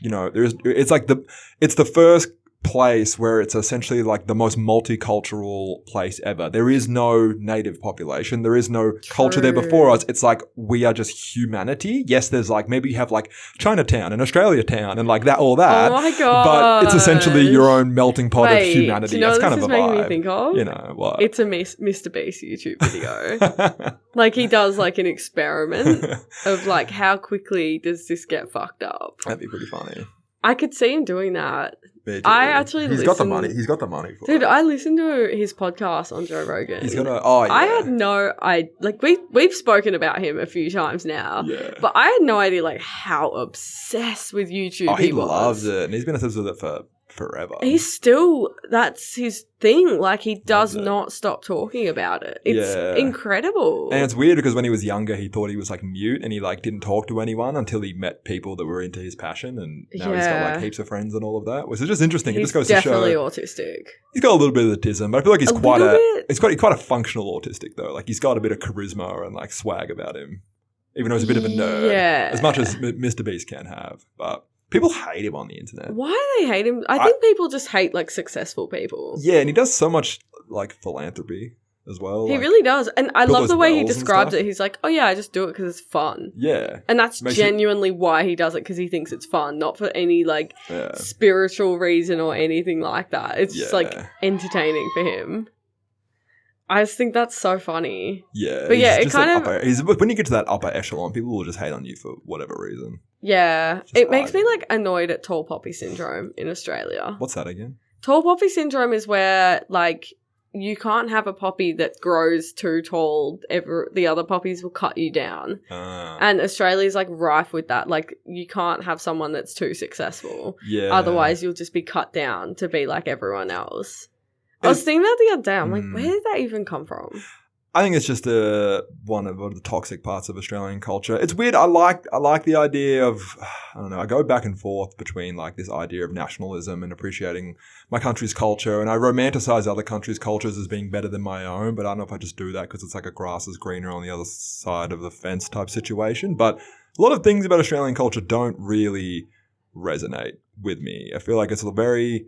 you know, it's the first place where it's essentially like the most multicultural place ever. There is no native population. There is no culture there before us. It's like we are just humanity. Yes, there's like maybe you have like Chinatown and Australia Town and like that, all that. Oh my god! But it's essentially your own melting pot of humanity. Do you know That's what kind this of is a vibe. making me think of? You know what? It's a Mr. Beast YouTube video. Like he does like an experiment of like how quickly does this get fucked up. That'd be pretty funny. I could see him doing that. I actually He's got the money for it. Dude, I listened to his podcast on Joe Rogan. He's got I had no... we've spoken about him a few times now. Yeah. But I had no idea like how obsessed with YouTube he loves it. And he's been obsessed with it for forever. He's still... That's his thing. Like, he does not stop talking about it. It's incredible. And it's weird because when he was younger, he thought he was like mute and he like didn't talk to anyone until he met people that were into his passion, and now he's got like heaps of friends and all of that, which is just interesting. It just goes to show... He's definitely autistic. He's got a little bit of autism, but I feel like he's quite a functional autistic though. Like he's got a bit of charisma and like swag about him, even though he's a bit of a nerd. Yeah. As much as Mr. Beast can have, but... People hate him on the internet. Why do they hate him? I think people just hate like successful people. Yeah, and he does so much like philanthropy as well. He like, really does. And I build love those the way he wells and describes stuff. it. He's like, oh yeah, I just do it because it's fun. Yeah. And that's Makes genuinely why he does it, because he thinks it's fun, not for any like spiritual reason or anything like that. It's just like entertaining for him. I just think that's so funny. Yeah. But yeah, it kind of... when you get to that upper echelon, people will just hate on you for whatever reason. Yeah. It makes me like annoyed at tall poppy syndrome in Australia. What's that again? Tall poppy syndrome is where like you can't have a poppy that grows too tall. The other poppies will cut you down. And Australia's like rife with that. Like you can't have someone that's too successful. Yeah. Otherwise you'll just be cut down to be like everyone else. I was thinking that the other day. I'm like, where did that even come from? I think it's just one of the toxic parts of Australian culture. It's weird. I like the idea of, I don't know, I go back and forth between like this idea of nationalism and appreciating my country's culture, and I romanticize other countries' cultures as being better than my own, but I don't know if I just do that because it's like a grass is greener on the other side of the fence type situation. But a lot of things about Australian culture don't really resonate with me. I feel like it's a very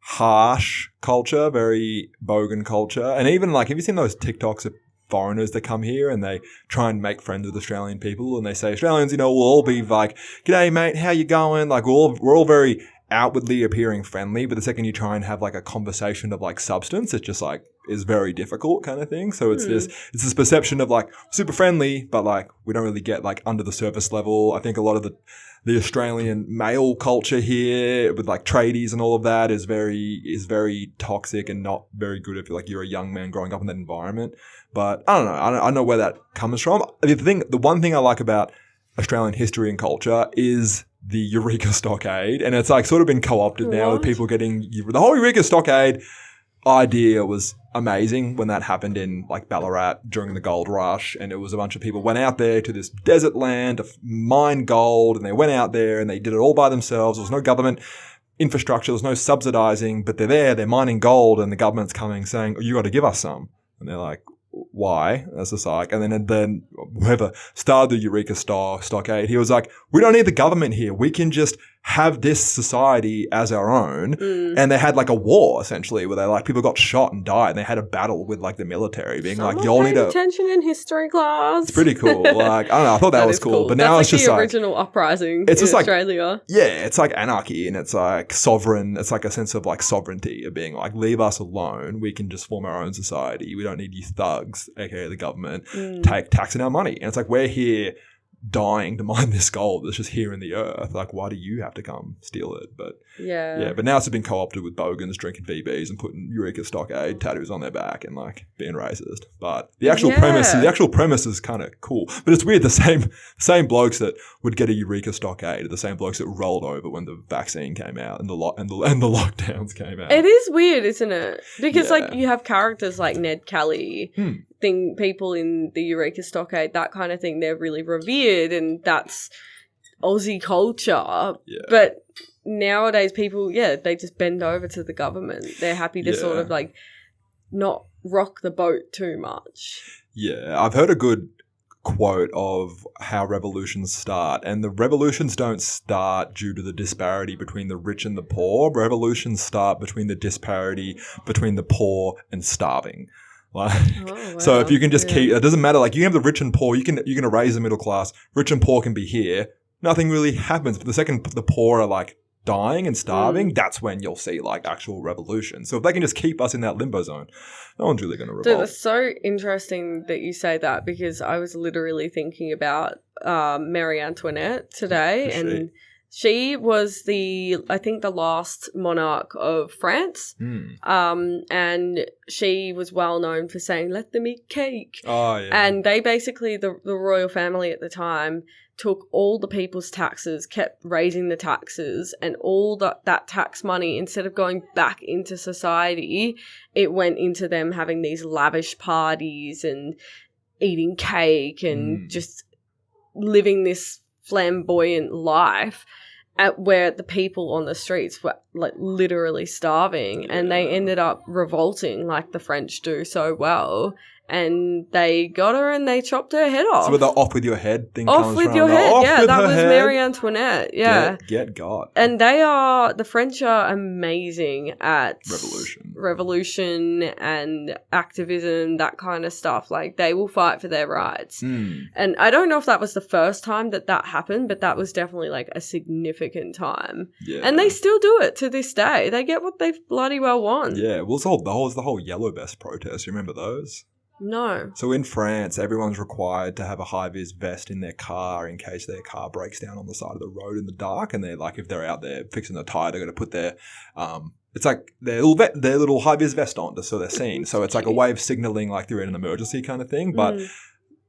harsh culture, very bogan culture. And even like, have you seen those TikToks of foreigners that come here and they try and make friends with Australian people, and they say Australians, we'll all be like, g'day mate, how you going? Like we're all very outwardly appearing friendly, but the second you try and have like a conversation of like substance, it just like is very difficult kind of thing. So it's this perception of like super friendly, but like we don't really get like under the surface level. I think a lot of the Australian male culture here with like tradies and all of that is very toxic and not very good if like you're a young man growing up in that environment. But I don't know. I don't know where that comes from. The one thing I like about Australian history and culture is the Eureka Stockade, and it's like sort of been co-opted now with people getting the whole Eureka Stockade idea was amazing when that happened in like Ballarat during the gold rush, and it was a bunch of people went out there to this desert land to mine gold, and they went out there and they did it all by themselves. There was no government infrastructure, there was no subsidizing, but they're mining gold, and the government's coming saying, oh, you got to give us some. And they're like, why? That's just like, and then whoever started the Eureka Stockade, he was like, we don't need the government here. We can just have this society as our own. And they had like a war essentially where they like people got shot and died, and they had a battle with like the military being Someone like, y'all need to attention in history class. It's pretty cool. Like, I don't know, I thought that was cool. But now that's it's just the like original uprising it's in just like, Australia. Yeah, it's like anarchy, and it's like sovereign. It's like a sense of like sovereignty of being like, leave us alone. We can just form our own society. We don't need you thugs, aka the government, taxing our money. And it's like, we're here dying to mine this gold that's just here in the earth. Like, why do you have to come steal it? But but now it's been co-opted with bogans drinking VBs and putting Eureka Stockade tattoos on their back and like being racist. But the actual premise is kind of cool. But it's weird, the same blokes that would get a Eureka Stockade are the same blokes that rolled over when the vaccine came out and the lockdowns came out. It is weird, isn't it? Because like you have characters like Ned Kelly, people in the Eureka Stockade, that kind of thing, they're really revered, and that's Aussie culture. But nowadays people, they just bend over to the government. They're happy to sort of like not rock the boat too much. Yeah, I've heard a good quote of how revolutions start, and the revolutions don't start due to the disparity between the rich and the poor. Revolutions start between the disparity between the poor and starving. Like, so if you can just keep, it doesn't matter. Like, you can have the rich and poor, you can erase the middle class. Rich and poor can be here. Nothing really happens. But the second the poor are like dying and starving, that's when you'll see like actual revolution. So if they can just keep us in that limbo zone, no one's really going to revolt. Dude, it's so interesting that you say that, because I was literally thinking about Marie Antoinette today, and she was I think the last monarch of France. And she was well known for saying, let them eat cake. Oh, yeah. And they basically, the royal family at the time, took all the people's taxes, kept raising the taxes, and all that tax money, instead of going back into society, it went into them having these lavish parties and eating cake and just living this flamboyant life, where the people on the streets were like literally starving, and they ended up revolting like the French do so well, and they got her and they chopped her head off. So with the off with your head thing off comes with from? your head, Off yeah, with that her was head. Marie Antoinette, yeah. Get got. And the French are amazing at revolution and activism, that kind of stuff. Like, they will fight for their rights. And I don't know if that was the first time that happened, but that was definitely like a significant time. Yeah. And they still do it to this day. They get what they bloody well want. Yeah, well, it's the whole yellow vest protest. You remember those? No. So in France, everyone's required to have a high-vis vest in their car in case their car breaks down on the side of the road in the dark. And they're like, if they're out there fixing the tire, they're going to put their, it's like their little high-vis vest on so they're seen. So it's like a way of signaling like they're in an emergency kind of thing. But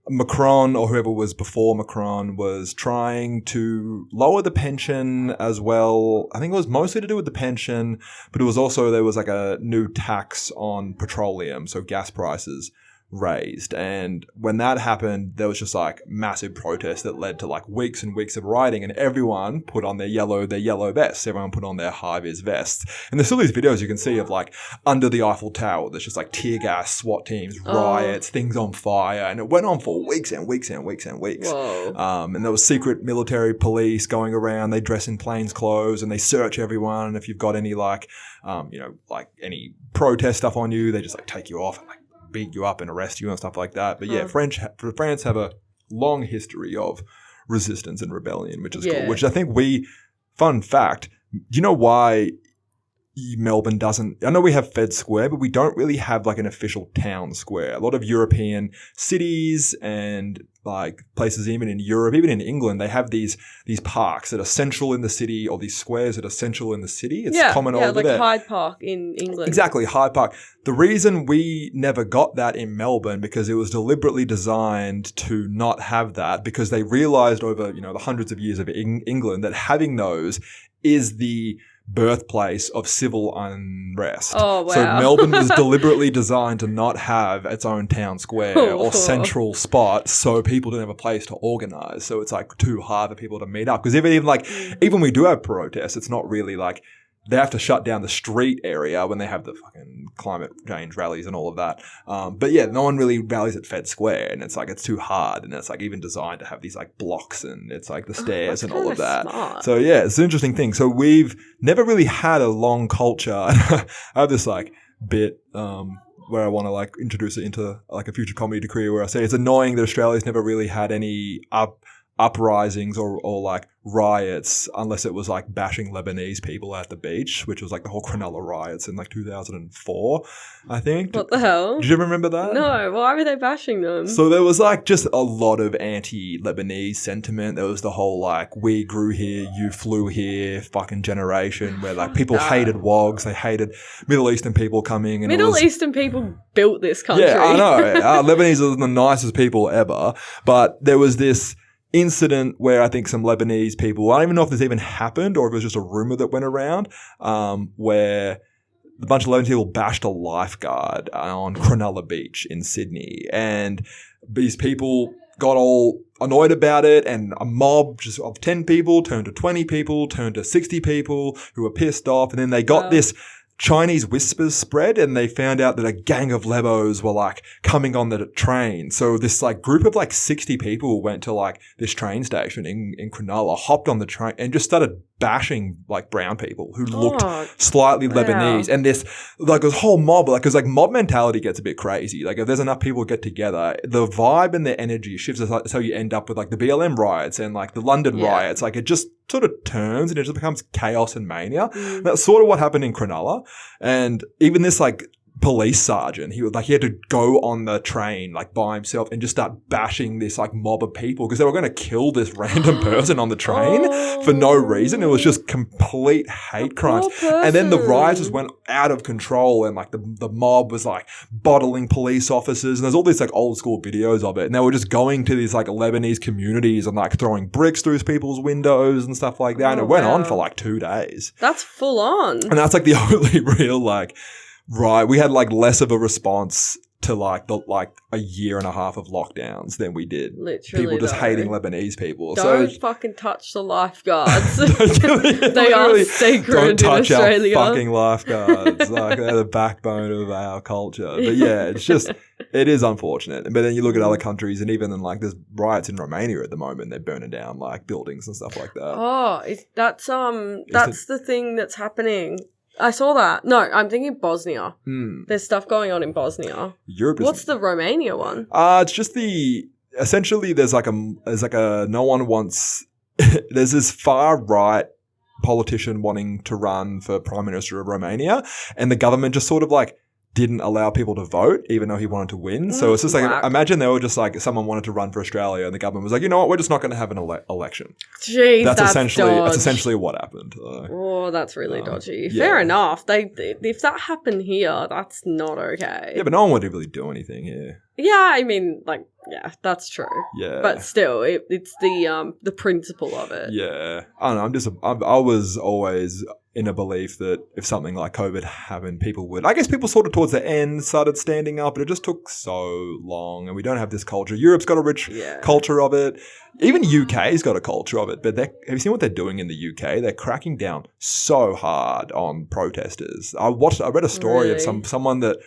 Macron, or whoever was before Macron, was trying to lower the pension as well. I think it was mostly to do with the pension, but it was also, there was like a new tax on petroleum, so gas prices raised. And when that happened, there was just like massive protests that led to like weeks and weeks of rioting, and everyone put on their yellow vests. Everyone put on their high-vis vests. And there's still these videos you can see of like under the Eiffel Tower, there's just like tear gas, SWAT teams, riots, things on fire. And it went on for weeks and weeks and weeks and weeks. And there was secret military police going around. They dress in plain clothes and they search everyone. And if you've got any like, like any protest stuff on you, they just like take you off and like beat you up and arrest you and stuff like that. But yeah, France have a long history of resistance and rebellion, which is cool. Which I think fun fact, do you know why Melbourne doesn't, I know we have Fed Square, but we don't really have like an official town square. A lot of European cities and like places even in Europe, even in England, they have these parks that are central in the city, or these squares that are central in the city. It's common over like there. Hyde Park in England. Exactly, Hyde Park. The reason we never got that in Melbourne, because it was deliberately designed to not have that, because they realized over, the hundreds of years of England that having those is the birthplace of civil unrest. Oh, wow. So Melbourne was deliberately designed to not have its own town square or central spot, so people didn't have a place to organize. So it's like too hard for people to meet up. Because even when we do have protests, it's not really like they have to shut down the street area when they have the fucking climate change rallies and all of that. But yeah, no one really rallies at Fed Square, and it's like it's too hard, and it's like even designed to have these like blocks and it's like the stairs and all of that. Smart. So yeah, it's an interesting thing. So we've never really had a long culture. I have this like bit where I want to like introduce it into like a future comedy career, where I say it's annoying that Australia's never really had any uprisings or like riots, unless it was like bashing Lebanese people at the beach, which was like the whole Cronulla riots in like 2004, I think. What the hell? Did you ever remember that? No, why were they bashing them? So there was like just a lot of anti-Lebanese sentiment. There was the whole like, we grew here, you flew here fucking generation, where like people hated wogs, they hated Middle Eastern people coming. And Eastern people built this country. Yeah, I know. Lebanese are the nicest people ever, but there was this incident where I think some Lebanese people, I don't even know if this even happened or if it was just a rumor that went around, where a bunch of Lebanese people bashed a lifeguard on Cronulla Beach in Sydney, and these people got all annoyed about it, and a mob just of 10 people turned to 20 people, turned to 60 people who were pissed off, and then they got this Chinese whispers spread, and they found out that a gang of Lebos were like coming on the train. So this like group of like 60 people went to like this train station in Cronulla, hopped on the train and just started bashing like brown people who looked slightly Lebanese. And this whole mob, like, cause like mob mentality gets a bit crazy. Like if there's enough people get together, the vibe and the energy shifts. So you end up with like the BLM riots and like the London riots. Like it just sort of turns and it just becomes chaos and mania. That's sort of what happened in Cronulla. And even this like police sergeant, he had to go on the train like by himself and just start bashing this like mob of people because they were going to kill this random person on the train for no reason. It was just complete hate crimes. And then the riots just went out of control, and like the mob was like bottling police officers, and there's all these like old school videos of it, and they were just going to these like Lebanese communities and like throwing bricks through people's windows and stuff like that. And it went on for like 2 days. That's full on. And that's like the only real like right, we had like less of a response to like a year and a half of lockdowns than we did. Literally, people just though. hating Lebanese people. Don't so fucking touch the lifeguards. They are sacred don't touch in Australia. our fucking lifeguards. Like they're the backbone of our culture. But yeah, it is unfortunate. But then you look at other countries, and even in like there's riots in Romania at the moment. They're burning down like buildings and stuff like that. Oh, that's the thing that's happening. I saw that. No, I'm thinking Bosnia. There's stuff going on in Bosnia. Europe. What's the Romania one? It's just essentially there's like a no one wants. There's this far right politician wanting to run for Prime Minister of Romania, and the government just sort of like didn't allow people to vote, even though he wanted to win. So it's just like, imagine they were just like, someone wanted to run for Australia and the government was like, you know what, we're just not going to have an election. Jeez, that's essentially what happened. Oh, that's really dodgy. Yeah. Fair enough. If that happened here, that's not okay. Yeah, but no one would really do anything here. Yeah, I mean, like, yeah, that's true. Yeah. But still, it's the principle of it. Yeah. I don't know, I was always in a belief that if something like COVID happened, people sort of towards the end started standing up, but it just took so long, and we don't have this culture. Europe's got a rich culture of it. Even UK's got a culture of it, but have you seen what they're doing in the UK? They're cracking down so hard on protesters. I read a story of someone that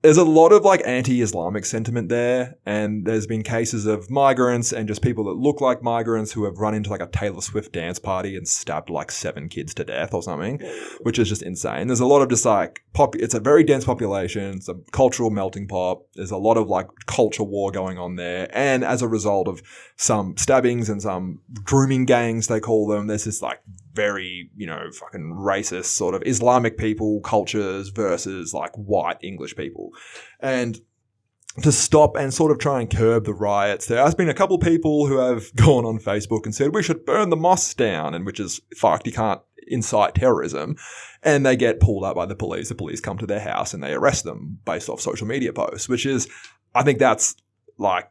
there's a lot of like anti-Islamic sentiment there, and there's been cases of migrants and just people that look like migrants who have run into like a Taylor Swift dance party and stabbed like 7 kids to death or something, which is just insane. There's a lot of just like it's a very dense population. It's a cultural melting pot. There's a lot of like culture war going on there, and as a result of some stabbings and some grooming gangs, they call them, there's this like very, fucking racist sort of Islamic people cultures versus like white English people. And to stop and sort of try and curb the riots, there has been a couple people who have gone on Facebook and said, we should burn the mosques down, and which is fucked. You can't incite terrorism. And they get pulled up by the police. The police come to their house and they arrest them based off social media posts, which is, I think that's like,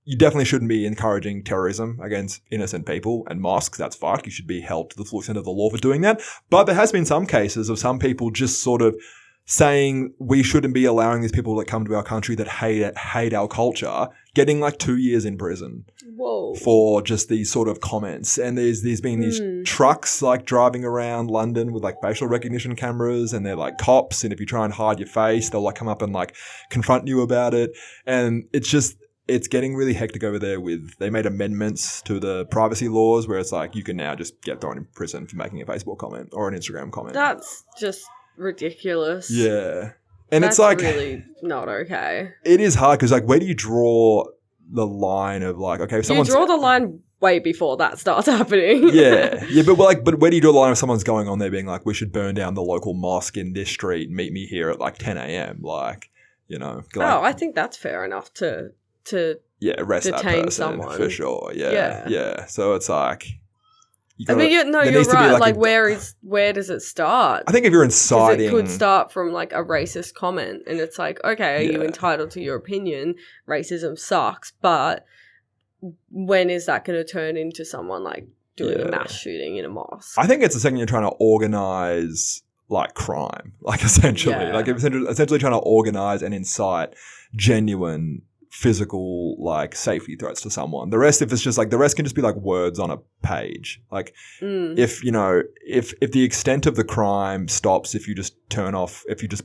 you definitely shouldn't be encouraging terrorism against innocent people and mosques. That's fucked. You should be held to the full extent of the law for doing that. But there has been some cases of some people just sort of saying we shouldn't be allowing these people that come to our country that hate our culture getting like 2 years in prison. Whoa. For just these sort of comments. And there's been these trucks like driving around London with like facial recognition cameras, and they're like cops, and if you try and hide your face, they'll like come up and like confront you about it. And it's getting really hectic over there they made amendments to the privacy laws where it's like you can now just get thrown in prison for making a Facebook comment or an Instagram comment. That's just ridiculous. Yeah. And that's it's like really not okay. It is hard because like where do you draw the line of like, okay, if someone's... You draw the line way before that starts happening. Yeah, but where do you draw the line if someone's going on there being like, we should burn down the local mosque in this street, meet me here at like 10 a.m. Like, I think that's fair enough to arrest that detain person someone for sure. Yeah. So it's like, you're right. Like, where does it start? I think if you're inciting, it could start from like a racist comment, and it's like, okay, are you entitled to your opinion? Racism sucks, but when is that going to turn into someone like doing a mass shooting in a mosque? I think it's the second you're trying to organize like crime, like essentially, like essentially trying to organize and incite genuine physical like safety threats to someone. The rest, if it's just like, the rest can just be like words on a page. Like if the extent of the crime stops if you just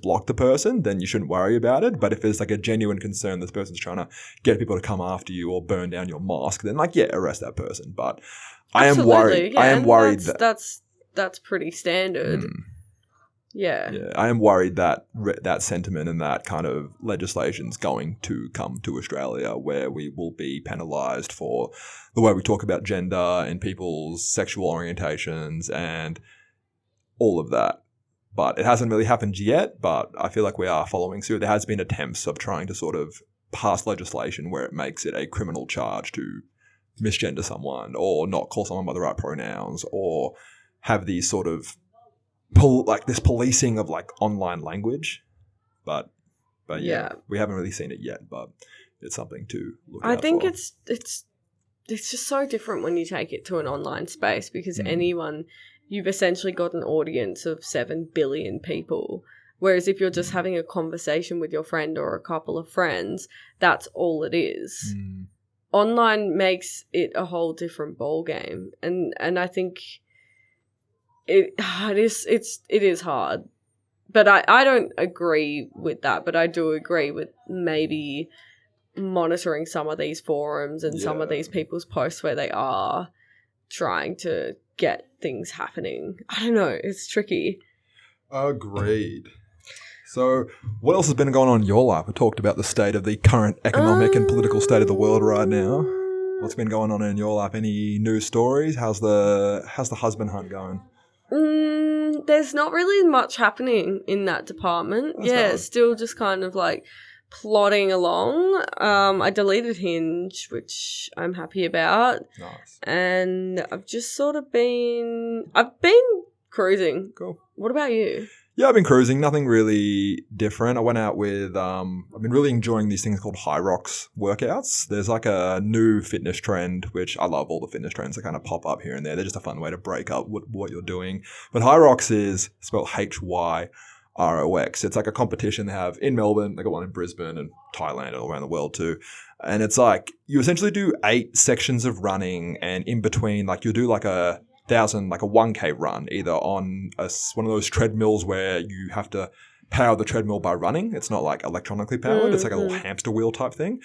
block the person, then you shouldn't worry about it. But if there's like a genuine concern this person's trying to get people to come after you or burn down your mosque, then like arrest that person. But Absolutely, I am worried that's pretty standard. Yeah, I am worried that that sentiment and that kind of legislation is going to come to Australia, where we will be penalised for the way we talk about gender and people's sexual orientations and all of that. But it hasn't really happened yet, but I feel like we are following suit. There has been attempts of trying to sort of pass legislation where it makes it a criminal charge to misgender someone or not call someone by the right pronouns or have these sort of this policing of like online language, but we haven't really seen it yet. But it's something to look at. I think it's just so different when you take it to an online space because you've essentially got an audience of 7 billion people, Whereas if you're just having a conversation with your friend or a couple of friends, that's all it is. Online makes it a whole different ball game, and I think it is hard. But I don't agree with that, but I do agree with maybe monitoring some of these forums and some of these people's posts where they are trying to get things happening. I don't know. It's tricky. Agreed. So what else has been going on in your life? We talked about the state of the current economic and political state of the world right now. What's been going on in your life? Any news stories? How's the husband hunt going? There's not really much happening in that department. It's still just kind of like plodding along. I deleted Hinge, which I'm happy about. Nice. And I've just sort of been cruising. Cool. What about you? Yeah, I've been cruising. Nothing really different. I went out with, I've been really enjoying these things called High Rocks workouts. There's like a new fitness trend, which I love all the fitness trends that kind of pop up here and there. They're just a fun way to break up what you're doing. But High Rocks is spelled HYROX. It's like a competition they have in Melbourne. They got one in Brisbane and Thailand and all around the world too. And it's like you essentially do 8 sections of running, and in between, like you'll do like a 1K run, either on one of those treadmills where you have to power the treadmill by running. It's not like electronically powered. It's like a little hamster wheel type thing.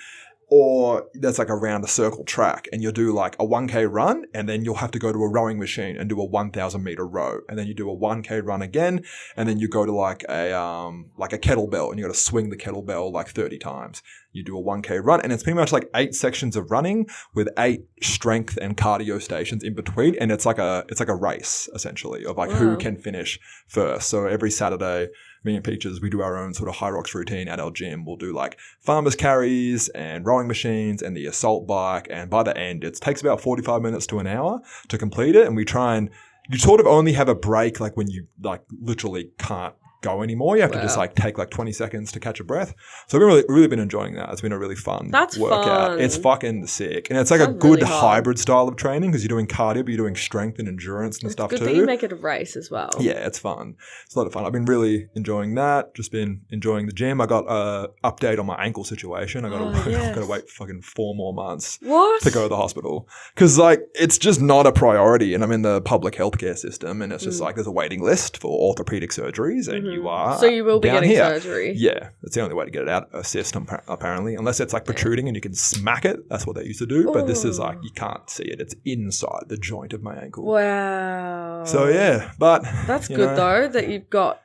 Or that's like around a circle track, and you'll do like a 1K run, and then you'll have to go to a rowing machine and do a 1,000 meter row, and then you do a 1K run again, and then you go to like a kettlebell, and you got to swing the kettlebell like 30 times. You do a 1K run, and it's pretty much like 8 sections of running with 8 strength and cardio stations in between, and it's like a race essentially of like who can finish first. So every Saturday, me and Peaches, we do our own sort of High Rocks routine at our gym. We'll do like farmers carries and rowing machines and the assault bike. And by the end, it takes about 45 minutes to an hour to complete it. And we try and you sort of only have a break like when you like literally can't go anymore. You have to just like take like 20 seconds to catch a breath. So we've really been enjoying that. It's been a really fun workout. Fun. It's fucking sick. And it's like a good really hybrid style of training because you're doing cardio, but you're doing strength and endurance and stuff too. It's good that you make it a race as well. Yeah, it's fun. It's a lot of fun. I've been really enjoying that. Just been enjoying the gym. I got an update on my ankle situation. I got to wait fucking 4 more months to go to the hospital because like it's just not a priority. And I'm in the public healthcare system, and it's just like there's a waiting list for orthopedic surgeries, and you are. So you will be getting surgery. Yeah, that's the only way to get it out of a system apparently, unless it's like protruding and you can smack it. That's what they used to do. But this is like you can't see it. It's inside the joint of my ankle. Wow. So yeah, but that's good though that you've got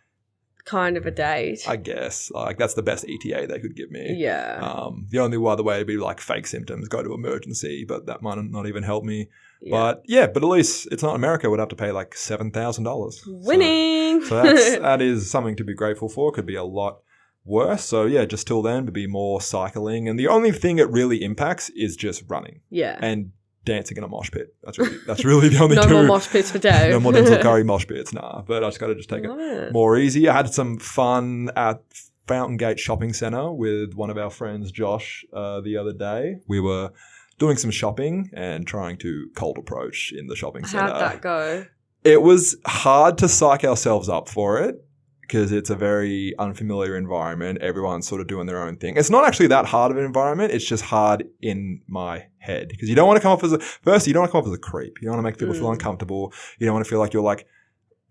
kind of a date. I guess like that's the best ETA they could give me. Yeah. The only other way would be like fake symptoms, go to emergency, but that might not even help me. Yeah. But at least it's not America. Would have to pay like $7,000. Winning. So that is something to be grateful for. Could be a lot worse. So yeah, just till then, to be more cycling, and the only thing it really impacts is just running. Yeah. And dancing in a mosh pit. That's really the only two. No more mosh pits for Dave. No more dental curry mosh pits. Nah, but I just got to take it more easy. I had some fun at Fountain Gate Shopping Centre with one of our friends, Josh, the other day. We were doing some shopping and trying to cold approach in the shopping centre. How'd that go? It was hard to psych ourselves up for it because it's a very unfamiliar environment. Everyone's sort of doing their own thing. It's not actually that hard of an environment. It's just hard in my head because you don't want to come off as you don't want to come off as a creep. You don't want to make people feel uncomfortable. You don't want to feel like you're like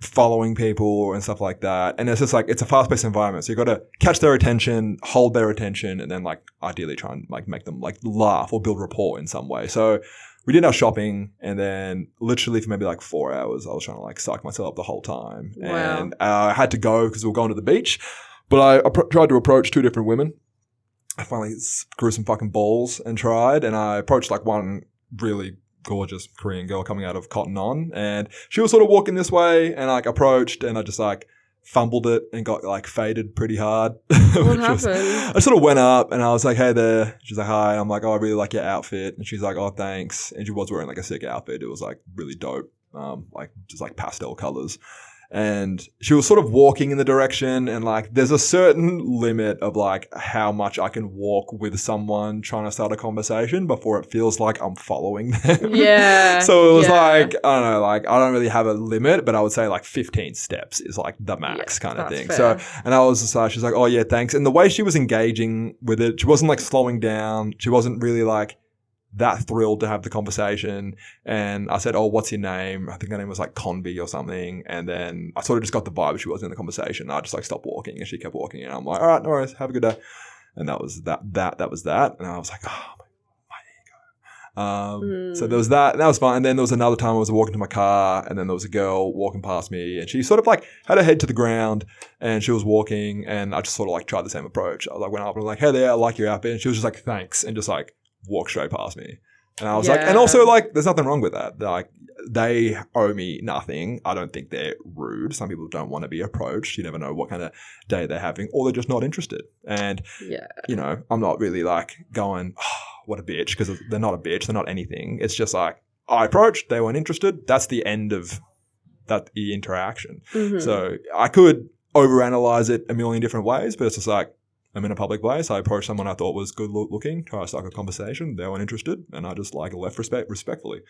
following people and stuff like that. And it's just like, it's a fast-paced environment. So you've got to catch their attention, hold their attention, and then like ideally try and like make them like laugh or build rapport in some way. So we did our shopping, and then literally for maybe like 4 hours, I was trying to like psych myself up the whole time. Wow. And I had to go because we were going to the beach, but I tried to approach 2 different women. I finally grew some fucking balls and tried, and I approached like one really gorgeous Korean girl coming out of Cotton On, and she was sort of walking this way, and like approached, and I just like fumbled it and got like faded pretty hard. What happened? I sort of went up and I was like, hey there. She's like, hi. I'm like, oh, I really like your outfit. And she's like, oh, thanks. And she was wearing like a sick outfit. It was like really dope. Like just like pastel colors. And she was sort of walking in the direction, and like there's a certain limit of like how much I can walk with someone trying to start a conversation before it feels like I'm following them. Yeah. So it was like, I don't know, like I don't really have a limit, but I would say like 15 steps is like the max kind of thing. Fair. So, and I was just like, she's like, oh yeah, thanks. And the way she was engaging with it, she wasn't like slowing down. She wasn't really like that thrilled to have the conversation. And I said, oh, what's your name? I think her name was like Conby or something. And then I sort of just got the vibe she wasn't in the conversation. I just like stopped walking and she kept walking. And I'm like, all right, no worries, have a good day. And that was that was that. And I was like, oh, my ego. So there was that. And that was fine. And then there was another time I was walking to my car, and then there was a girl walking past me, and she sort of like had her head to the ground, and she was walking, and I just sort of like tried the same approach. I like went up and was like, hey there, I like your outfit. And she was just like, thanks. And just like, walk straight past me. And I was like, and also like, there's nothing wrong with that. Like, they owe me nothing. I don't think they're rude. Some people don't want to be approached. You never know what kind of day they're having, or they're just not interested. And, you know, I'm not really like going, oh, what a bitch, because they're not a bitch. They're not anything. It's just like, I approached, they weren't interested. That's the end of the interaction. So I could overanalyze it a million different ways, but it's just like, I'm in a public place. I approached someone I thought was good looking, try to start a conversation. They weren't interested, and I just like left respectfully.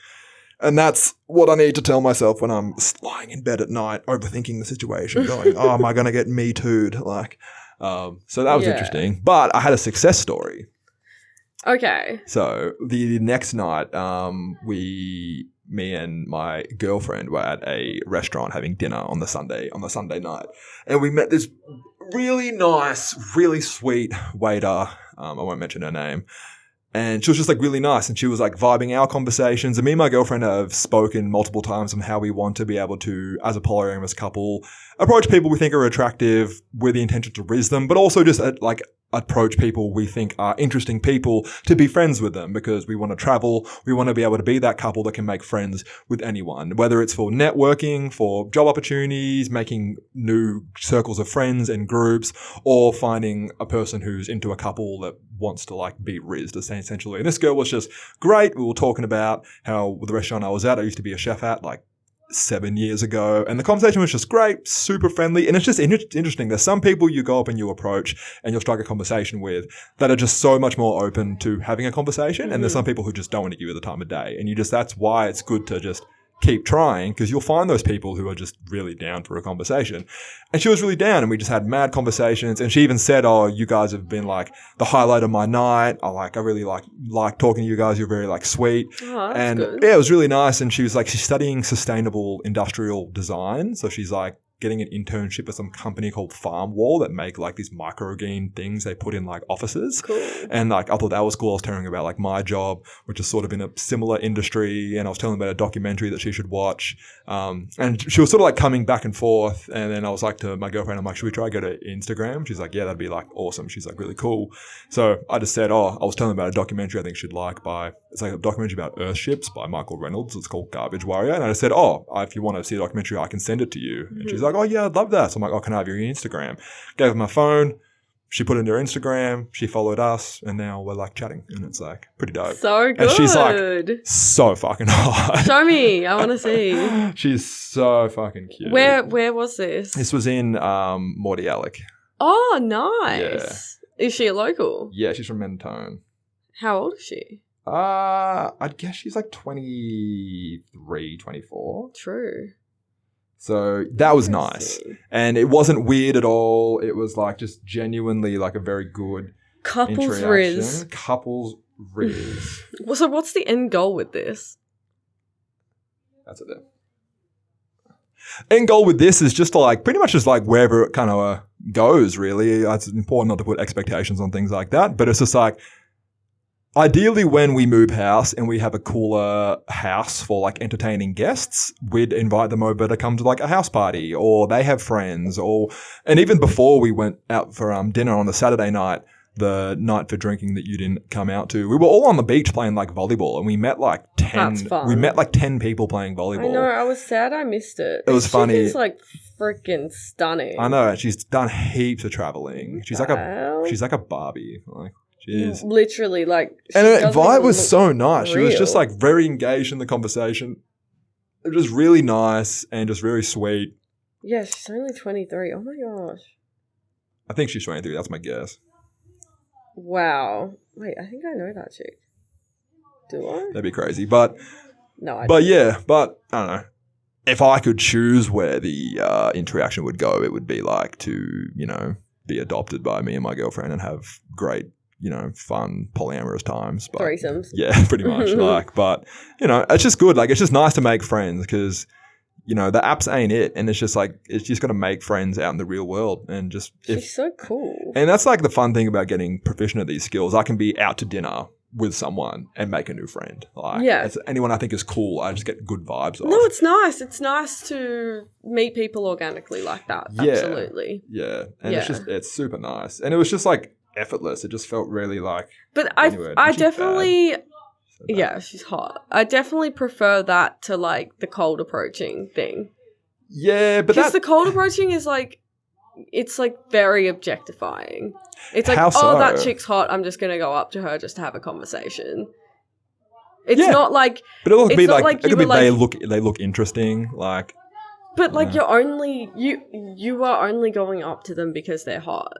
And that's what I need to tell myself when I'm lying in bed at night, overthinking the situation, going, "Oh, am I going to get me too'd?" Like, so that was interesting. But I had a success story. Okay. So the next night, me and my girlfriend were at a restaurant having dinner on the Sunday night, and we met this really nice, really sweet waiter. I won't mention her name. And she was just like really nice, and she was like vibing our conversations. And me and my girlfriend have spoken multiple times on how we want to be able to, as a polyamorous couple, approach people we think are attractive with the intention to riz them, but also just like approach people we think are interesting people to be friends with them, because we want to travel. We want to be able to be that couple that can make friends with anyone, whether it's for networking, for job opportunities, making new circles of friends and groups, or finding a person who's into a couple that wants to like be rizzed essentially. And this girl was just great. We were talking about how the restaurant I was at, I used to be a chef at like 7 years ago, and the conversation was just great, super friendly. And it's just interesting. There's some people you go up and you approach and you'll strike a conversation with that are just so much more open to having a conversation. And there's some people who just don't want to give you the time of day. And that's why it's good to just keep trying, because you'll find those people who are just really down for a conversation. And she was really down, and we just had mad conversations. And she even said, oh, you guys have been like the highlight of my night. I really like talking to you guys. You're very like sweet. Oh, that's and good. Yeah, it was really nice. And she was like, she's studying sustainable industrial design. So she's like getting an internship with some company called Farm Wall that make like these microgreen things they put in like offices. Cool. And like I thought that was cool. I was telling her about like my job, which is sort of in a similar industry, and I was telling her about a documentary that she should watch. And she was sort of like coming back and forth. And then I was like to my girlfriend, I'm like, should we try go to Instagram? She's like, yeah, that'd be like awesome. She's like really cool. So I just said, I was telling her about a documentary I think she'd like it's like a documentary about Earthships by Michael Reynolds. It's called Garbage Warrior. And I just said, if you want to see a documentary, I can send it to you. And she's like, oh yeah, I'd love that. So I'm like, oh, can I have your Instagram? Gave her my phone. She put it in her Instagram. She followed us, and now we're like chatting, and it's like pretty dope. So good. And she's like so fucking hot. Show me. I want to see. She's so fucking cute. Where was this? This was in Morty Alec. Oh, nice. Yeah. Is she a local? Yeah, she's from Mentone. How old is she? I'd guess she's like 23, 24. True. So that was nice. And it wasn't weird at all. It was like just genuinely like a very good couples riz. Couples riz. So what's the end goal with this? That's it there. End goal with this is just to like pretty much just like wherever it kind of goes, really. It's important not to put expectations on things like that. But it's just like, ideally, when we move house and we have a cooler house for like entertaining guests, we'd invite them over to come to like a house party, or they have friends, and even before we went out for dinner on the Saturday night, the night for drinking that you didn't come out to, we were all on the beach playing like volleyball, and we met like 10. That's fun. We met like 10 people playing volleyball. I know. I was sad I missed it. It was funny. She's like freaking stunning. I know. She's done heaps of traveling. She's like a Barbie. Like. Jeez. Literally, like, and her vibe was so nice. Real. She was just like very engaged in the conversation. It was really nice and just very sweet. Yeah, she's only 23. Oh my gosh. I think she's 23. That's my guess. Wow. Wait, I think I know that chick. Do I? That'd be crazy. But no, I but don't. yeah, but I don't know. If I could choose where the interaction would go, it would be like to, be adopted by me and my girlfriend and have great, fun polyamorous times. But, threesomes. Yeah, pretty much. But it's just good. Like, it's just nice to make friends because, the apps ain't it. And it's just like, it's just got to make friends out in the real world. And just, She's so cool. And that's like the fun thing about getting proficient at these skills. I can be out to dinner with someone and make a new friend. Like, anyone I think is cool, I just get good vibes off. No, it's nice. It's nice to meet people organically like that. Yeah. Absolutely. Yeah. And it's super nice. And it was just like effortless. It just felt really like. But I definitely. Yeah, she's hot. I definitely prefer that to like the cold approaching thing. Yeah, but because the cold approaching is like, it's like very objectifying. It's like, that chick's hot. I'm just gonna go up to her just to have a conversation. It's not like, but it'll be like it could be they look interesting, like. But like you are only going up to them because they're hot.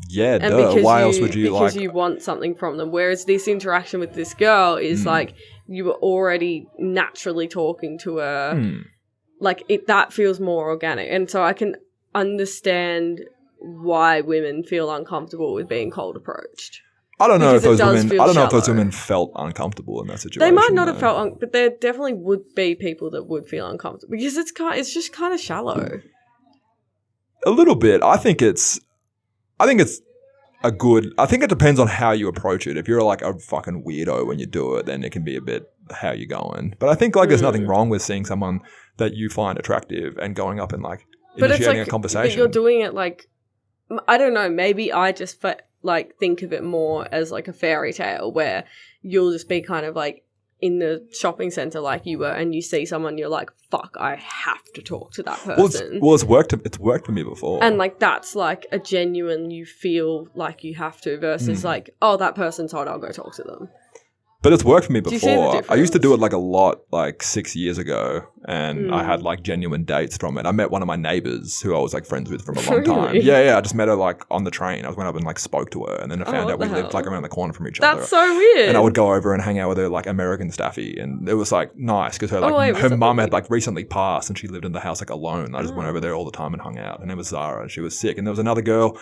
Yeah, and why else would you because you want something from them. Whereas this interaction with this girl is like you were already naturally talking to her. Like that feels more organic, and so I can understand why women feel uncomfortable with being cold approached. I don't know if those women felt uncomfortable in that situation. They might not have felt, but there definitely would be people that would feel uncomfortable because it's just kind of shallow. A little bit. I think it depends on how you approach it. If you're like a fucking weirdo when you do it, then it can be a bit how you're going. But I think like there's nothing wrong with seeing someone that you find attractive and going up and like initiating a conversation. But you're doing it like, I don't know, maybe I just think of it more as like a fairy tale where you'll just be kind of like in the shopping centre like you were and you see someone, you're like, fuck, I have to talk to that person. Well, it's worked for me before. And like that's like a genuine, you feel like you have to versus like, oh, that person's hot, I'll go talk to them. But it's worked for me before. Do you see the difference? I used to do it like a lot, like 6 years ago, and I had like genuine dates from it. I met one of my neighbors who I was like friends with from a long time. Really? Yeah. I just met her like on the train. I went up and like spoke to her, and then I found out we lived like around the corner from each other. That's so weird. And I would go over and hang out with her like American staffy, and it was like nice because her mum had like recently passed, and she lived in the house like alone. I just went over there all the time and hung out. Her name was Zara, and she was sick. And there was another girl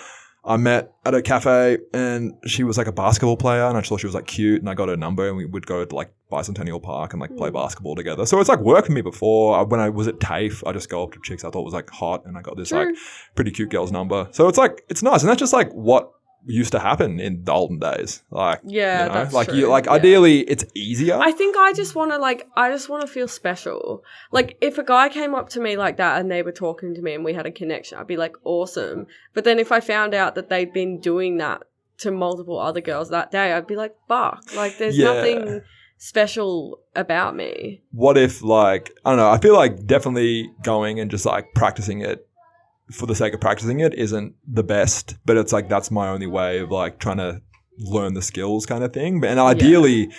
I met at a cafe, and she was like a basketball player, and I thought she was like cute, and I got her number, and we would go to like Bicentennial Park and like play basketball together. So it's like worked for me before. When I was at TAFE, I just go up to chicks I thought was like hot, and I got this like pretty cute girl's number. So it's like, it's nice, and that's just like what used to happen in the olden days. Like, that's like true. Ideally it's easier. I think I just want to feel special. Like if a guy came up to me like that and they were talking to me and we had a connection, I'd be like, awesome. But then if I found out that they'd been doing that to multiple other girls that day, I'd be like, fuck. Like there's nothing special about me. What if like, I don't know, I feel like definitely going and just like practicing it for the sake of practicing it isn't the best, but it's like that's my only way of like trying to learn the skills kind of thing. And ideally,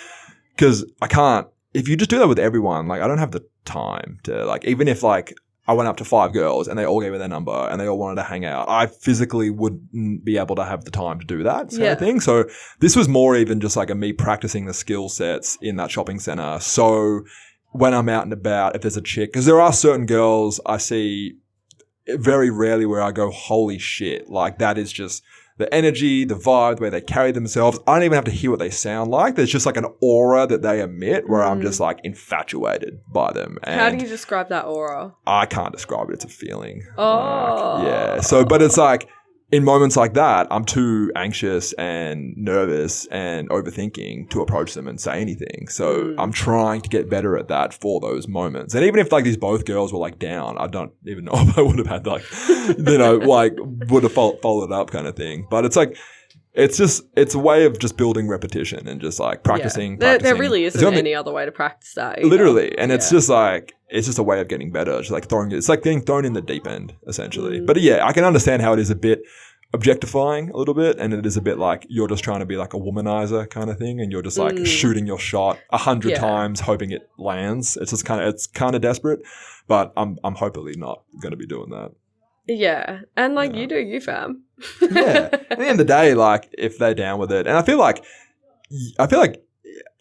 because I can't, if you just do that with everyone, like I don't have the time to like, even if like I went up to 5 girls and they all gave me their number and they all wanted to hang out, I physically wouldn't be able to have the time to do that kind of thing. So this was more even just like me practicing the skill sets in that shopping center. So when I'm out and about, if there's a chick, because there are certain girls I see very rarely where I go, holy shit, like that is just the energy, the vibe, the way they carry themselves. I don't even have to hear what they sound like. There's just like an aura that they emit where I'm just like infatuated by them. And how do you describe that aura? I can't describe it. It's a feeling. Oh. Like, yeah. So, but it's like in moments like that, I'm too anxious and nervous and overthinking to approach them and say anything. So I'm trying to get better at that for those moments. And even if like these both girls were like down, I don't even know if I would have had like, like would have followed up kind of thing. But it's like, it's a way of just building repetition and just like practicing. There really isn't any other way to practice that either. Literally. And it's just like, it's just a way of getting better. It's like it's like getting thrown in the deep end, essentially. But yeah, I can understand how it is a bit objectifying a little bit, and it is a bit like you're just trying to be like a womanizer kind of thing, and you're just like shooting your shot 100 times hoping it lands. It's kind of desperate, but I'm hopefully not going to be doing that. Yeah. And, like, Yeah. you do you, fam. Yeah. At the end of the day, like, if they're down with it, and I feel like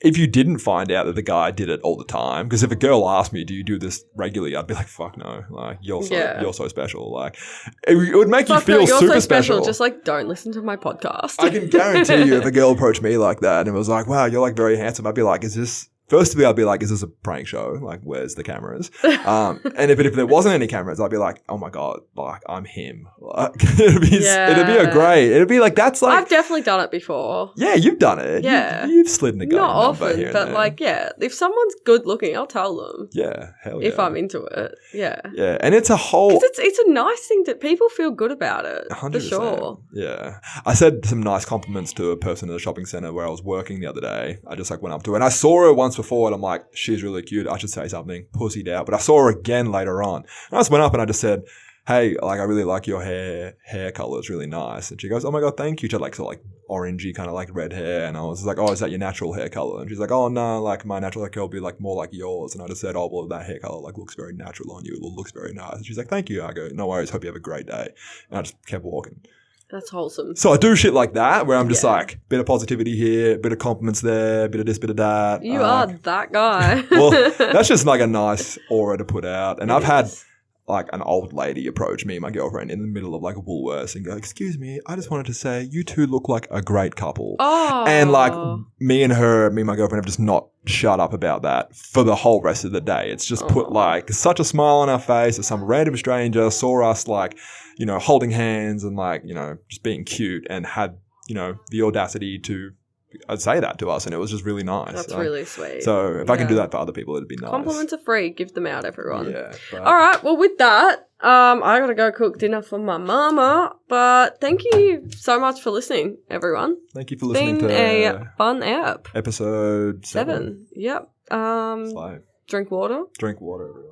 if you didn't find out that the guy did it all the time, because if a girl asked me, do you do this regularly? I'd be like, fuck no. Like, you're so special. Like, it would make you feel you're super so special. Just, like, don't listen to my podcast. I can guarantee you if a girl approached me like that and was like, wow, you're, like, very handsome, I'd be like, Firstly, I'd be like, is this a prank show? Like, where's the cameras? And if there wasn't any cameras, I'd be like, oh my God, like, I'm him. Like, it'd be like, that's like. I've definitely done it before. Yeah, you've done it. Yeah. You've slid in a guy. Not often, but like, yeah, if someone's good looking, I'll tell them. Yeah, hell yeah. If I'm into it. Yeah. Yeah, and it's a whole. Because it's a nice thing that people feel good about it. 100%. For sure. Yeah. I said some nice compliments to a person in the shopping centre where I was working the other day. I just like went up to her and I saw her once before and I'm like, she's really cute. I should say something. Pussied out. But I saw her again later on. And I just went up and I just said, hey, like, I really like your hair color. It's really nice. And she goes, oh my God, thank you. She had like, sort of like orangey kind of like red hair. And I was like, oh, is that your natural hair color? And she's like, oh no, like my natural hair color will be like more like yours. And I just said, oh, well, that hair color like looks very natural on you. It looks very nice. And she's like, thank you. I go, no worries. Hope you have a great day. And I just kept walking. That's wholesome. So I do shit like that where I'm just like, bit of positivity here, bit of compliments there, bit of this, bit of that. You are that guy. Well, that's just like a nice aura to put out. And I've had like an old lady approach me and my girlfriend in the middle of like a Woolworths and go, excuse me, I just wanted to say you two look like a great couple. Oh. And like me and my girlfriend have just not shut up about that for the whole rest of the day. It's just put like such a smile on our face that some random stranger saw us like, you know, holding hands and like, you know, just being cute and had, you know, the audacity to say that to us, and it was just really nice. That's really sweet. So if I can do that for other people, it'd be nice. Compliments are free. Give them out, everyone. Yeah. All right. Well, with that, I gotta go cook dinner for my mama. But thank you so much for listening, everyone. Thank you for listening to a fun app. Episode 7. Yep. Drink water. Drink water, everyone.